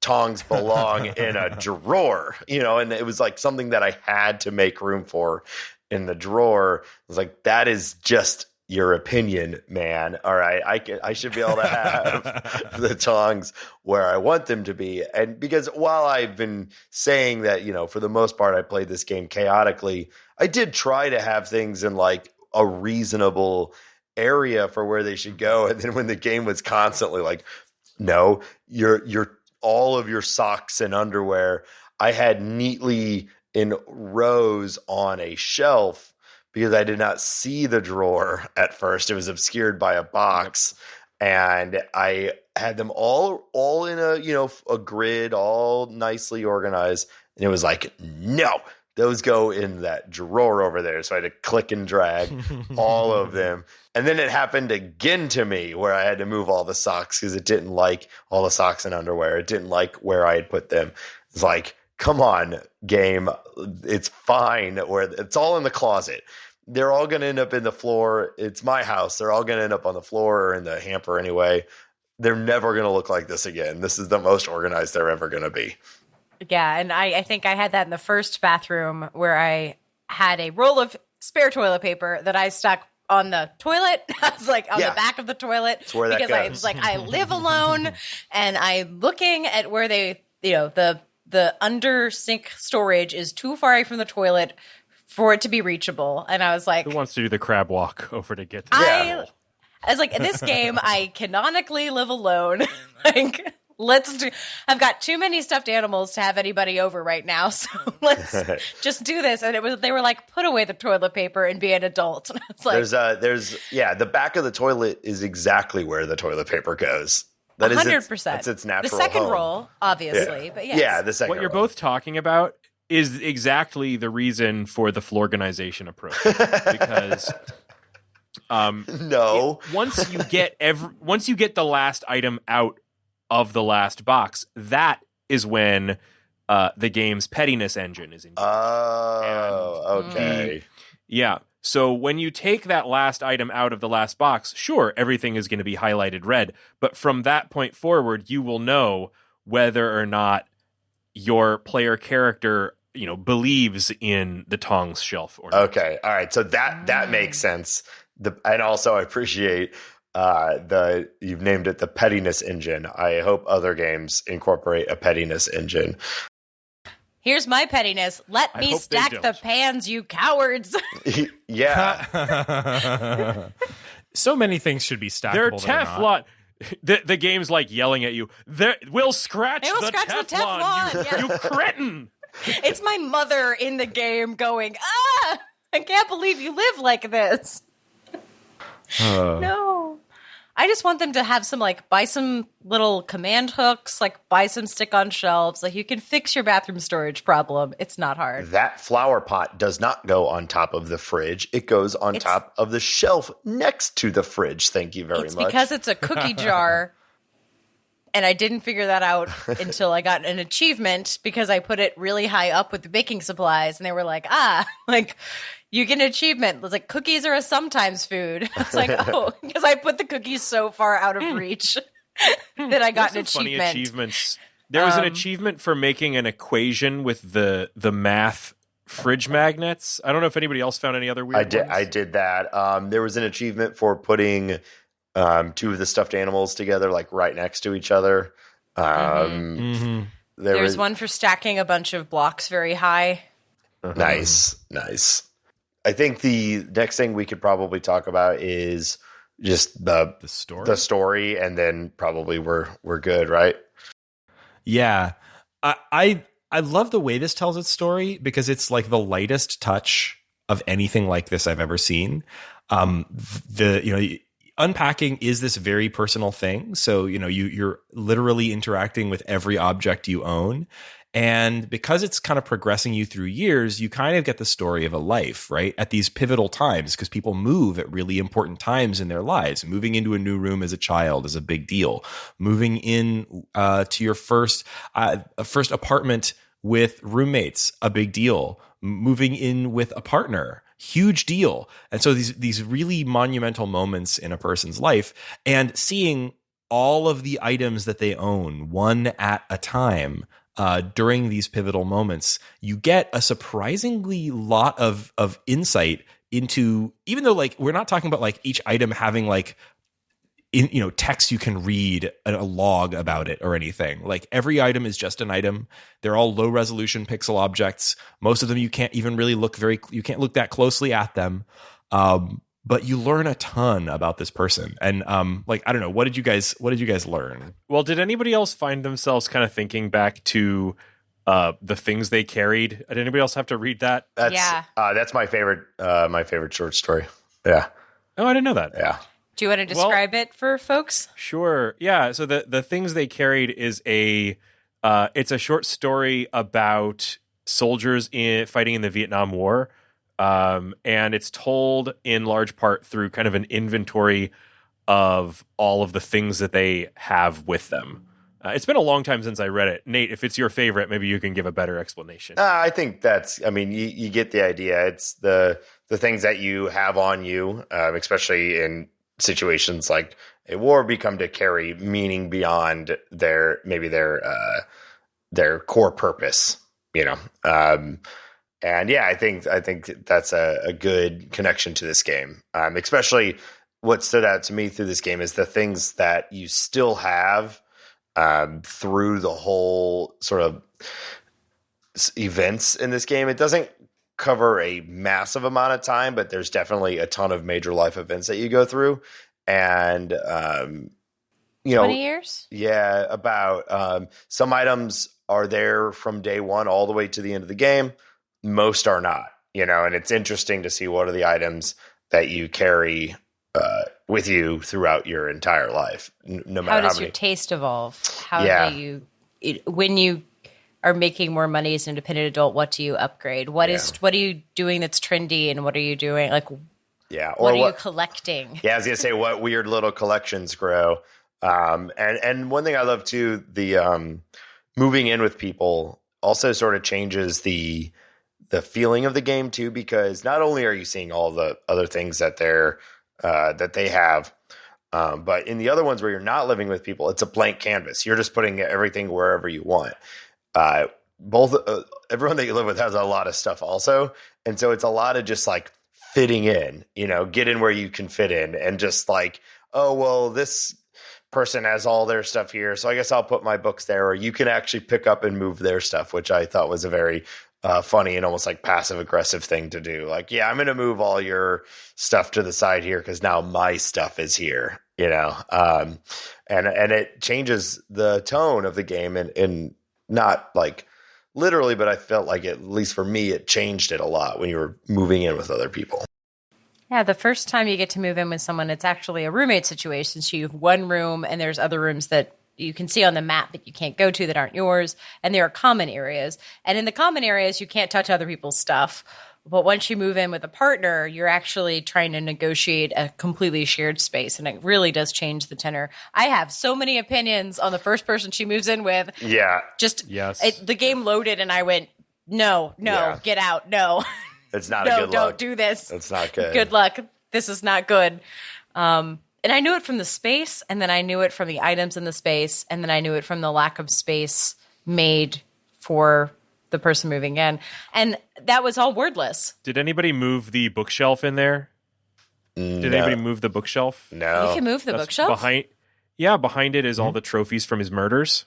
tongs belong in a drawer, and it was like something that I had to make room for in the drawer. I was like, that is just your opinion, man. All right, I should be able to have the tongs where I want them to be. And because while I've been saying that, for the most part, I played this game chaotically, I did try to have things in like a reasonable area for where they should go. And then when the game was constantly like, no, you're all of your socks and underwear, I had neatly in rows on a shelf, because I did not see the drawer at first. It was obscured by a box, and I had them all in a grid, all nicely organized. And it was like, no, those go in that drawer over there. So I had to click and drag all of them. And then it happened again to me where I had to move all the socks because it didn't like all the socks and underwear. It didn't like where I had put them. It's like, come on, game. It's fine. Where it's all in the closet. They're all going to end up in the floor. It's my house. They're all going to end up on the floor or in the hamper anyway. They're never going to look like this again. This is the most organized they're ever going to be. Yeah, and I think I had that in the first bathroom where I had a roll of spare toilet paper that I stuck on the toilet. I was like on the back of the toilet because I was like, I live alone, and I'm looking at where they, the under sink storage is too far away from the toilet for it to be reachable. And I was like, who wants to do the crab walk over to get to I was like, in this game, I canonically live alone. Like, I've got too many stuffed animals to have anybody over right now. So let's just do this. And they were like, put away the toilet paper and be an adult. And I was like, the back of the toilet is exactly where the toilet paper goes. That 100%. That's its natural The second home. roll, obviously. Yeah. But yes. Yeah, the second What you're roll. both talking about is exactly the reason for the florganization approach. Because no. Once you get the last item out of the last box, that is when the game's pettiness engine is engaged. Oh, okay. Yeah. So when you take that last item out of the last box, sure, everything is going to be highlighted red. But from that point forward, you will know whether or not your player character, believes in the tongs shelf or not. Okay. All right. So that makes sense. And also I appreciate you've named it the pettiness engine. I hope other games incorporate a pettiness engine. Here's my pettiness. Let me stack the pans, you cowards. Yeah. So many things should be stackable. They're Teflon. The game's like yelling at you. We'll scratch the Teflon. You cretin. It's my mother in the game going, I can't believe you live like this. No. I just want them to have some, buy some little command hooks, buy some stick-on shelves. You can fix your bathroom storage problem. It's not hard. That flower pot does not go on top of the fridge. It goes on top of the shelf next to the fridge. Thank you very much. It's because it's a cookie jar, and I didn't figure that out until I got an achievement because I put it really high up with the baking supplies, and they were like, you get an achievement. It's like, cookies are a sometimes food. It's like, because I put the cookies so far out of reach that I got an achievement. Funny achievements. There was an achievement for making an equation with the math fridge magnets. I don't know if anybody else found any other weird ones. I did that. There was an achievement for putting two of the stuffed animals together, right next to each other. There's one for stacking a bunch of blocks very high. Nice. I think the next thing we could probably talk about is just the story, and then probably we're good, right? Yeah. I love the way this tells its story because it's the lightest touch of anything like this I've ever seen. Unpacking is this very personal thing. So, you're literally interacting with every object you own. And because it's kind of progressing you through years, you kind of get the story of a life, right? At these pivotal times, because people move at really important times in their lives. Moving into a new room as a child is a big deal. Moving in to your first apartment with roommates, a big deal. Moving in with a partner, huge deal. And so these really monumental moments in a person's life, and seeing all of the items that they own one at a time during these pivotal moments, you get a surprisingly lot of insight into, even though like we're not talking about like each item having like text you can read a log about it or anything. Like every item is just an item. They're all low resolution pixel objects. Most of them you can't even really you can't look that closely at them. But you learn a ton about this person. And like, I don't know, what did you guys learn? Well, did anybody else find themselves kind of thinking back to the things they carried? Did anybody else have to read that? That's my favorite short story. Yeah. Oh, I didn't know that. Yeah. Do you want to describe it for folks? Sure. Yeah. So the things they carried is it's a short story about soldiers fighting in the Vietnam War. And it's told in large part through kind of an inventory of all of the things that they have with them. It's been a long time since I read it. Nate, if it's your favorite, maybe you can give a better explanation. I think you get the idea. It's the things that you have on you, especially in situations like a war, become to carry meaning beyond their core purpose, and yeah, I think that's a good connection to this game. Especially what stood out to me through this game is the things that you still have through the whole sort of events in this game. It doesn't cover a massive amount of time, but there's definitely a ton of major life events that you go through. And, 20 years? Yeah, about some items are there from day one all the way to the end of the game. Most are not, and it's interesting to see what are the items that you carry with you throughout your entire life. No matter how does your taste evolve? When you are making more money as an independent adult, what do you upgrade? What are you doing that's trendy, and what are you doing what are you collecting? Yeah, I was gonna say what weird little collections grow. And one thing I love too, the moving in with people also sort of changes the feeling of the game too, because not only are you seeing all the other things that they have, but in the other ones where you're not living with people, it's a blank canvas. You're just putting everything wherever you want. Everyone that you live with has a lot of stuff also. And so it's a lot of just like fitting in, get in where you can fit in, and just like, oh, well, this person has all their stuff here, so I guess I'll put my books there, or you can actually pick up and move their stuff, which I thought was a very funny and almost like passive aggressive thing to do. Like, yeah, I'm going to move all your stuff to the side here because now my stuff is here, and it changes the tone of the game, and not like literally, but I felt like at least for me, it changed it a lot when you were moving in with other people. Yeah, the first time you get to move in with someone, it's actually a roommate situation. So you have one room, and there's other rooms that you can see on the map but you can't go to that aren't yours, and there are common areas. And in the common areas, you can't touch other people's stuff. But once you move in with a partner, you're actually trying to negotiate a completely shared space, and it really does change the tenor. I have so many opinions on the first person she moves in with. Yeah. The game loaded, and I went, no, get out, no. It's not a good luck. No, don't do this. It's not good. Good luck. This is not good. And I knew it from the space, and then I knew it from the items in the space, and then I knew it from the lack of space made for the person moving in. And that was all wordless. Did anybody move the bookshelf in there? No. Did anybody move the bookshelf? No. You can move the bookshelf? Behind it is all the trophies from his murders.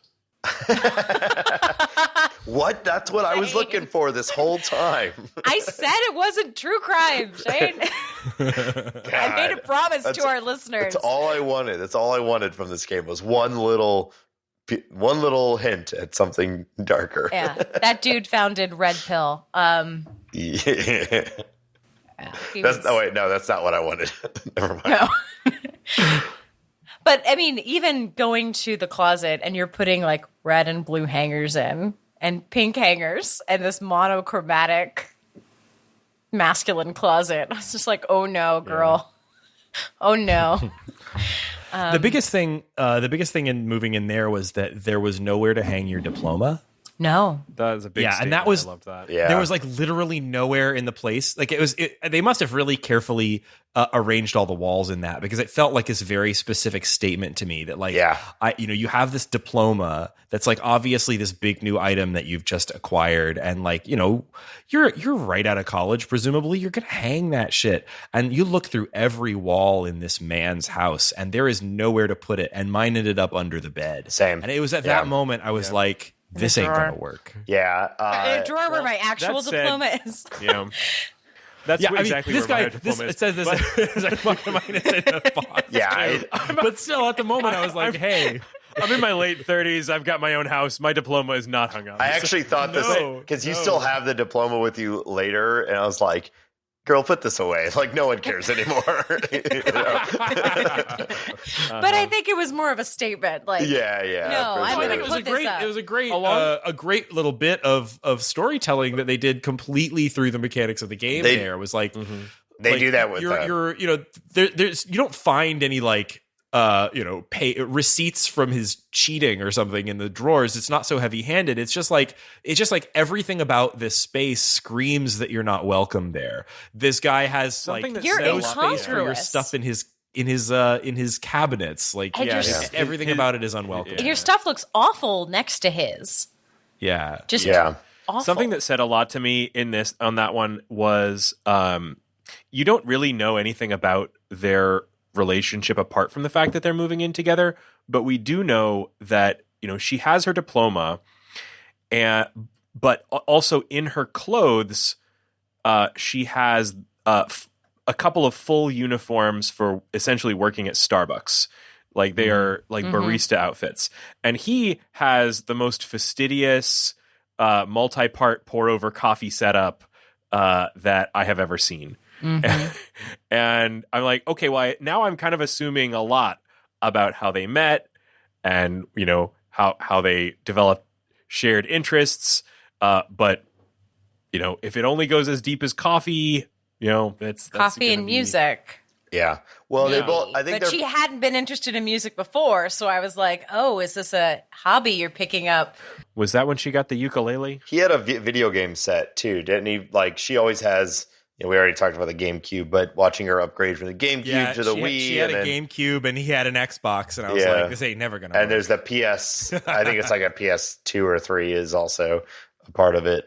What? That's what I was looking for this whole time. I said it wasn't true crime, Shane. I made a promise to our listeners. That's all I wanted. That's all I wanted from this game was one little hint at something darker. Yeah, that dude founded Red Pill. Yeah. That's not what I wanted. Never mind. No. But I mean, even going to the closet and you're putting like red and blue hangers in and pink hangers and this monochromatic masculine closet. I was just like, oh no, girl. Yeah. Oh no. The biggest thing in moving in there was that there was nowhere to hang your diploma. No. That was a big Yeah, and statement. that was- I loved that. Yeah. There was like literally nowhere in the place. Like they must have really carefully arranged all the walls in that, because it felt like this very specific statement to me that like, Yeah. you have this diploma that's like obviously this big new item that you've just acquired, and like, you're right out of college, presumably you're gonna hang that shit, and you look through every wall in this man's house, and there is nowhere to put it, and mine ended up under the bed. Same. And it was at Yeah. that moment I was like, this ain't drawer. gonna work. Yeah. A drawer where my actual that said- diploma is. Yeah. That's exactly this where my guy. diploma is. It says this. It's like mine is in the box. Yeah. But still, at the moment, I was like, "Hey, I'm in my late 30s. I've got my own house. My diploma is not hung up. I actually thought this because you still have the diploma with you later, and I was like, "Girl, put this away. Like, no one cares anymore." But I think it was more of a statement. Like, Yeah. No, for I'm sure. gonna it was a put this great. up. It was a great little bit of storytelling that they did completely through the mechanics of the game. There it was like They do that with there's you don't find any like pay receipts from his cheating or something in the drawers. It's not so heavy-handed. It's just like everything about this space screams that you're not welcome there. This guy has Something like that You're no said a lot- space for your incongruous. stuff in his cabinets. Like And your everything about it is unwelcome. And your stuff looks awful next to his. Yeah. Just Yeah. awful. Something that said a lot to me on that one was you don't really know anything about their relationship apart from the fact that they're moving in together, but we do know that she has her diploma, but also in her clothes she has a couple of full uniforms for essentially working at Starbucks. Like they are like barista outfits, and he has the most fastidious multi-part pour over coffee setup that I have ever seen. And I'm like, okay, well, now I'm kind of assuming a lot about how they met and, how they developed shared interests. But, if it only goes as deep as coffee, that's coffee gonna and be- music. Yeah. Well, they Yeah. both. I think But they're. she hadn't been interested in music before, so I was like, "Oh, is this a hobby you're picking up?" Was that when she got the ukulele? He had a video game set too, didn't he? Like she always has. We already talked about the GameCube, but watching her upgrade from the GameCube to the Wii, She had and a then, GameCube and he had an Xbox, and I was Yeah. like, this ain't never gonna. and work. there's the PS. I think it's like a PS2 or 3 is also a part of it.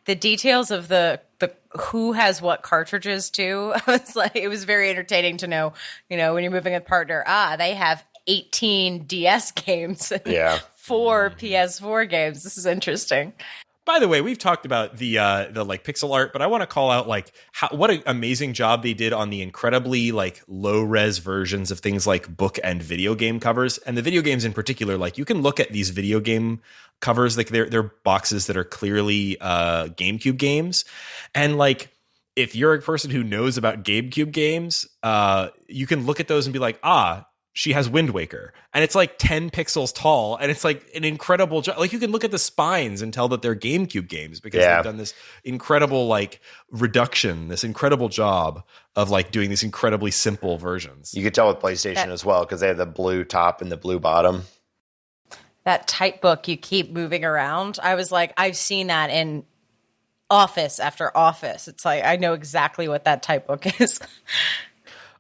The details of the who has what cartridges too. I was like, it was very entertaining to know. When you're moving with a partner, they have 18 DS games, and Yeah. 4 PS4 games. This is interesting. By the way, we've talked about the like pixel art, but I want to call out like what an amazing job they did on the incredibly like low res versions of things like book and video game covers, and the video games in particular. Like you can look at these video game covers, like they're boxes that are clearly GameCube games, and like if you're a person who knows about GameCube games, you can look at those and be like, she has Wind Waker, and it's like 10 pixels tall, and it's like an incredible job. Like you can look at the spines and tell that they're GameCube games because they've done this incredible like reduction, this incredible job of like doing these incredibly simple versions. You could tell with PlayStation as well because they have the blue top and the blue bottom. That type book you keep moving around. I was like, I've seen that in office after office. It's like I know exactly what that type book is.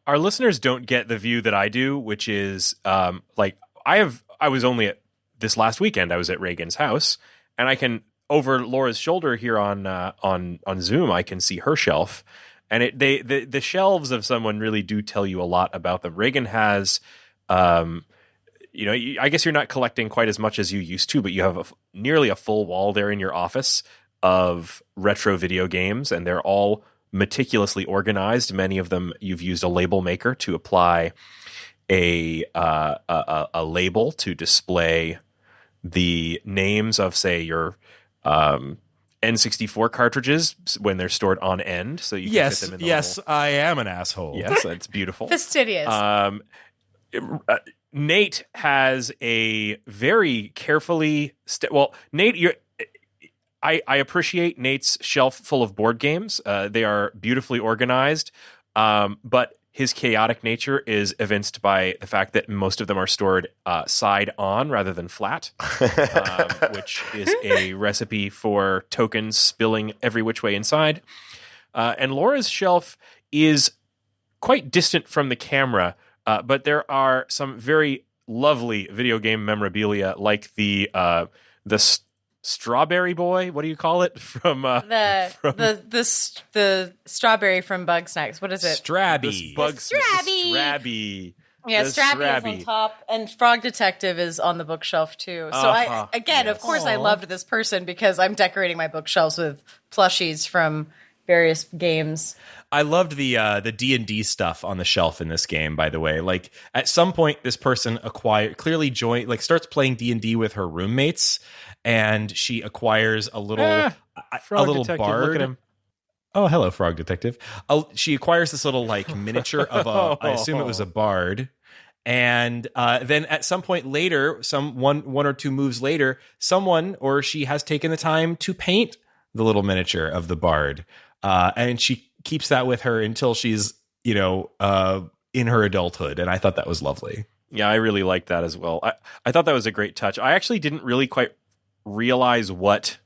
Our listeners don't get the view that I do, which is like I was only at this last weekend. I was at Reagan's house, and I can over Laura's shoulder here on Zoom. I can see her shelf, and the shelves of someone really do tell you a lot about them. Reagan has, I guess you're not collecting quite as much as you used to, but you have nearly a full wall there in your office of retro video games, and they're all meticulously organized. Many of them you've used a label maker to apply a label to display the names of, say, your N64 cartridges when they're stored on end, so you can fit them in the little... I am an asshole. Yes, that's beautiful. Fastidious. Nate has a very carefully Nate, I appreciate Nate's shelf full of board games. They are beautifully organized, but his chaotic nature is evinced by the fact that most of them are stored side on rather than flat, which is a recipe for tokens spilling every which way inside. And Laura's shelf is quite distant from the camera, but there are some very lovely video game memorabilia, like the Strawberry Boy. What do you call it? The strawberry from Bug Snacks. What is it? Strabby. Strabby. Yeah, The Strabby is on top, and Frog Detective is on the bookshelf too. So of course, I loved this person because I'm decorating my bookshelves with plushies from various games. I loved the D&D stuff on the shelf in this game, by the way. Like, at some point, this person starts playing D&D with her roommates, and she acquires a little Detective, bard. look at him. Oh, hello, Frog Detective. She acquires this little like miniature of I assume it was a bard. And then at some point later, one or two moves later, she has taken the time to paint the little miniature of the bard. And she keeps that with her until she's, in her adulthood. And I thought that was lovely. Yeah, I really liked that as well. I thought that was a great touch. I actually didn't really quite realize what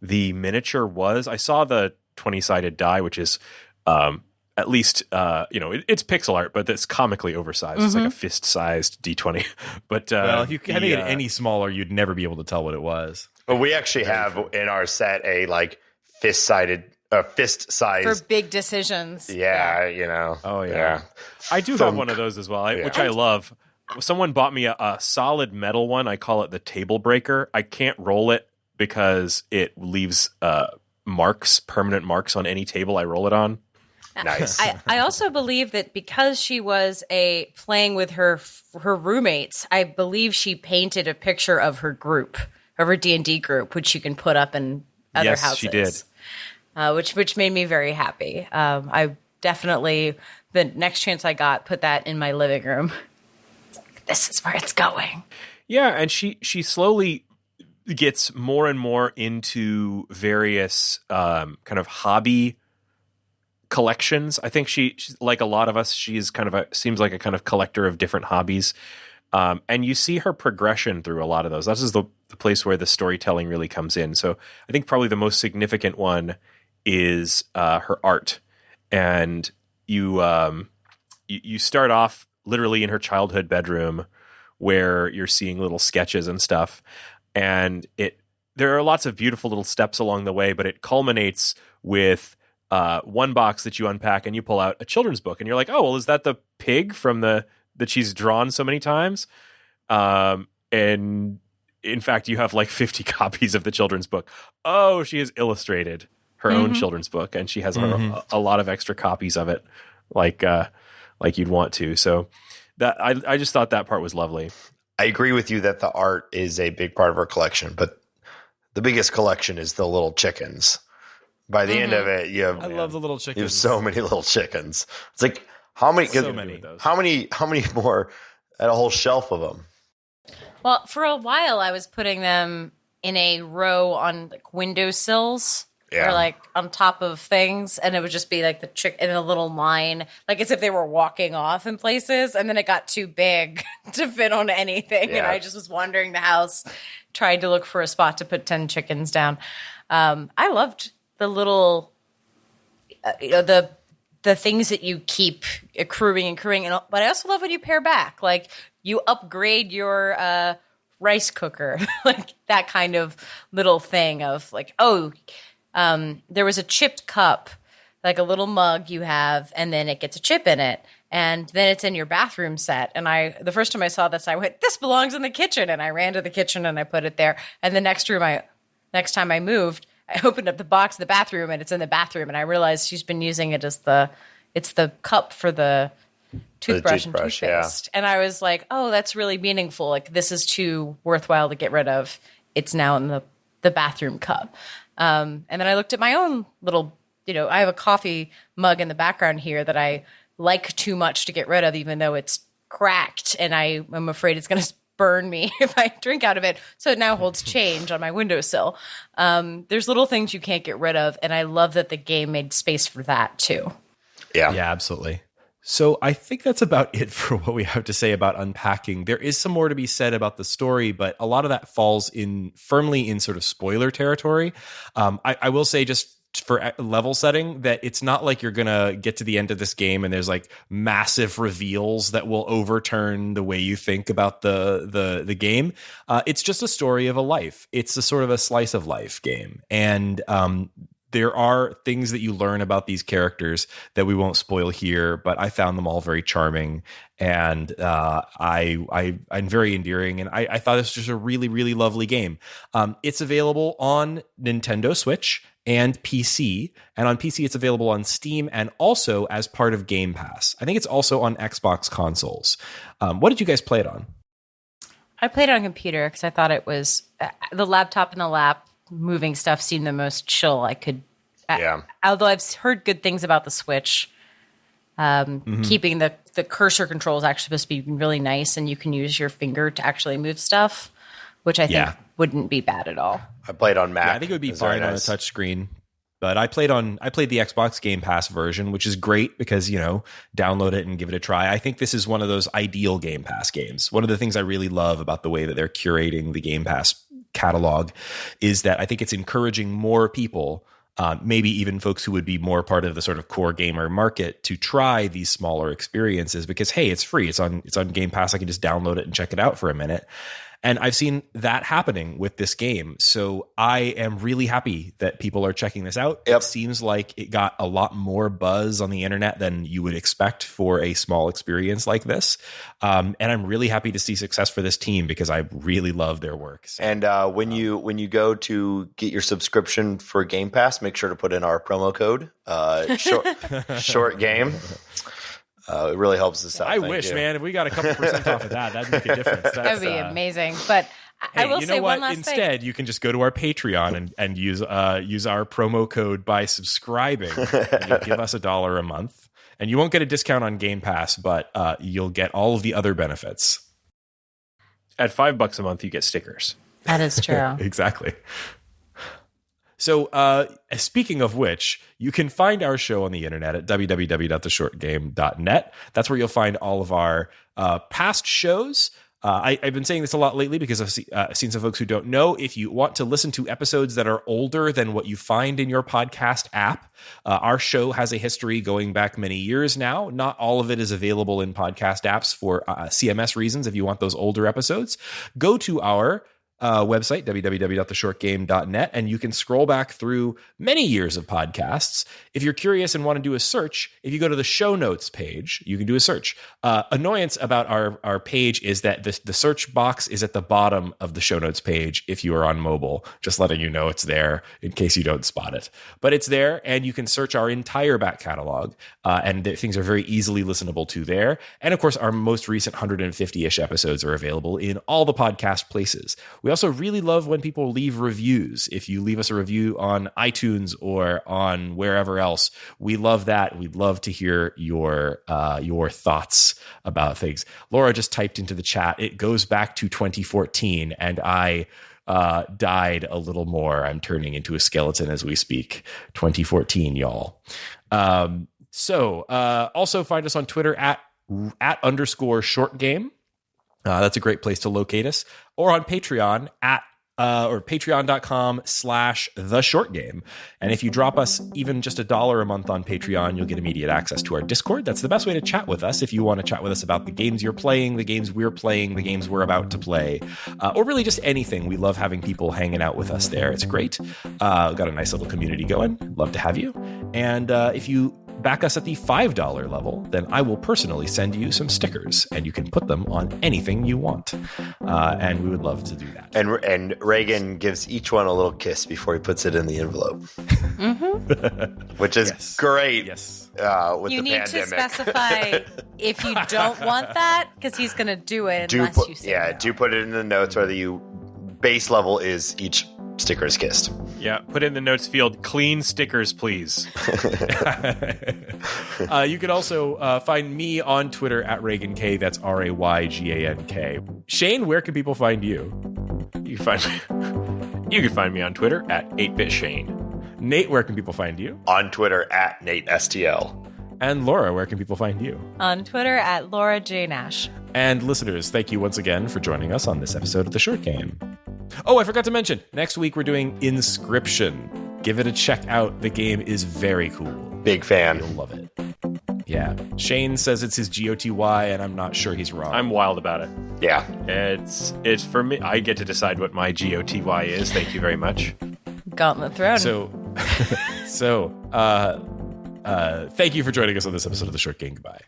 the miniature was. I saw the 20-sided die, which is at least, it's pixel art, but it's comically oversized. Mm-hmm. It's like a fist-sized D20. But if you had made it any smaller, you'd never be able to tell what it was. Well, we actually have in our set a like fist-sized for big decisions. Yeah, Oh yeah. I do have one of those as well, which I love. Someone bought me a solid metal one. I call it the table breaker. I can't roll it because it leaves permanent marks on any table I roll it on. Nice. I also believe that because she was playing with her roommates, I believe she painted a picture of her group, of her D&D group, which you can put up in other houses. Yes, she did. Which made me very happy. I definitely, the next chance I got, put that in my living room. This is where it's going. Yeah, and she slowly gets more and more into various kind of hobby collections. I think she's like a lot of us. She's seems like a kind of collector of different hobbies. And you see her progression through a lot of those. This is the place where the storytelling really comes in. So I think probably the most significant one is her art. And you start off literally in her childhood bedroom where you're seeing little sketches and stuff. And there are lots of beautiful little steps along the way, but it culminates with one box that you unpack and you pull out a children's book. And you're like, oh, well, is that the pig from that she's drawn so many times? And in fact, you have like 50 copies of the children's book. Oh, she has illustrated her own children's book, and she has a lot of extra copies of it, like you'd want to. So that I just thought that part was lovely. I agree with you that the art is a big part of her collection, but the biggest collection is the little chickens. By the end of it, I love the little chickens. You have so many little chickens. It's like how many? So many. How many more? At a whole shelf of them. Well, for a while, I was putting them in a row on like windowsills. Yeah. Or like on top of things, and it would just be like the chick in a little line, like as if they were walking off in places, and then it got too big to fit on anything, and I just was wandering the house, trying to look for a spot to put 10 chickens down. I loved the little, the things that you keep accruing, but I also love when you pair back, like you upgrade your rice cooker, like that kind of little thing of like, there was a chipped cup, like a little mug you have, and then it gets a chip in it, and then it's in your bathroom set. And the first time I saw this, I went, "This belongs in the kitchen," and I ran to the kitchen and I put it there. And the next time I moved, I opened up the box of the bathroom, and it's in the bathroom, and I realized she's been using it as it's the cup for the toothbrush and toothpaste. Yeah. And I was like, "Oh, that's really meaningful. Like this is too worthwhile to get rid of. It's now in the bathroom cup." And then I looked at my own little, I have a coffee mug in the background here that I like too much to get rid of, even though it's cracked, and I'm afraid it's going to burn me if I drink out of it. So it now holds change on my windowsill. There's little things you can't get rid of, and I love that the game made space for that too. Yeah, absolutely. So I think that's about it for what we have to say about Unpacking. There is some more to be said about the story, but a lot of that falls firmly in sort of spoiler territory. I will say, just for level setting, that it's not like you're gonna get to the end of this game and there's like massive reveals that will overturn the way you think about the game. It's just a story of a life. It's a sort of a slice of life game, and there are things that you learn about these characters that we won't spoil here, but I found them all very charming, and I'm very endearing, and I thought this was just a really, really lovely game. It's available on Nintendo Switch and PC, and on PC it's available on Steam and also as part of Game Pass. I think it's also on Xbox consoles. What did you guys play it on? I played it on computer because I thought it was the laptop in the lap. Moving stuff seemed the most chill I could. Although I've heard good things about the Switch, keeping the cursor control is actually supposed to be really nice, and you can use your finger to actually move stuff, which I think wouldn't be bad at all. I played on Mac. Yeah, I think it would be fine on a touch screen. But I played the Xbox Game Pass version, which is great because, download it and give it a try. I think this is one of those ideal Game Pass games. One of the things I really love about the way that they're curating the Game Pass catalog is that I think it's encouraging more people, maybe even folks who would be more part of the sort of core gamer market, to try these smaller experiences because, hey, it's free. It's on Game Pass. I can just download it and check it out for a minute. And I've seen that happening with this game. So I am really happy that people are checking this out. Yep. It seems like it got a lot more buzz on the internet than you would expect for a small experience like this. And I'm really happy to see success for this team because I really love their work. So, and when you go to get your subscription for Game Pass, make sure to put in our promo code, short game. It really helps us out. I wish, man, if we got a couple % off of that, that'd make a difference. That would be amazing. But I will say one last thing. Instead, you can just go to our Patreon and use our promo code by subscribing. And you give us $1 a month, and you won't get a discount on Game Pass, but you'll get all of the other benefits. At $5 a month, you get stickers. That is true. Exactly. So speaking of which, you can find our show on the internet at www.theshortgame.net. That's where you'll find all of our past shows. I've been saying this a lot lately because I've seen some folks who don't know. If you want to listen to episodes that are older than what you find in your podcast app, our show has a history going back many years now. Not all of it is available in podcast apps for CMS reasons. If you want those older episodes, go to our website, www.theshortgame.net, and you can scroll back through many years of podcasts. If you're curious and want to do a search, if you go to the show notes page, you can do a search. Annoyance about our page is that the search box is at the bottom of the show notes page if you are on mobile, just letting you know it's there in case you don't spot it. But it's there, and you can search our entire back catalog, and things are very easily listenable to there. And of course, our most recent 150-ish episodes are available in all the podcast places. We also really love when people leave reviews. If you leave us a review on iTunes or on wherever else, we love that. We'd love to hear your thoughts about things. Laura just typed into the chat, it goes back to 2014, and I died a little more. I'm turning into a skeleton as we speak. 2014, y'all. So also find us on Twitter at @_shortgame. That's a great place to locate us, or on Patreon or patreon.com/theshortgame. And if you drop us even just $1 a month on Patreon, you'll get immediate access to our Discord. That's the best way to chat with us if you want to chat with us about the games you're playing, the games we're playing, the games we're about to play, or really just anything. We love having people hanging out with us there. It's great. Got a nice little community going. Love to have you. And if you back us at the $5 level, then I will personally send you some stickers, and you can put them on anything you want. And we would love to do that. And Reagan gives each one a little kiss before he puts it in the envelope, which is great. Yes. With you the need pandemic. to specify if you don't want that, because he's going to do it unless you say no. Do put it in the notes whether you base level is each sticker is kissed. Yeah, put in the notes field, clean stickers, please. You can also find me on Twitter at ReaganK. That's RayGank. Shane, where can people find you? You can find me on Twitter at 8bitshane. Nate, where can people find you? On Twitter at NateSTL. And Laura, where can people find you? On Twitter at Laura J. Nash. And listeners, thank you once again for joining us on this episode of The Short Game. Oh, I forgot to mention, next week we're doing Inscription. Give it a check out. The game is very cool. Big fan. You'll love it. Yeah. Shane says it's his GOTY, and I'm not sure he's wrong. I'm wild about it. Yeah. It's for me. I get to decide what my GOTY is. Thank you very much. Gauntlet Throne. So, thank you for joining us on this episode of The Short Game. Goodbye.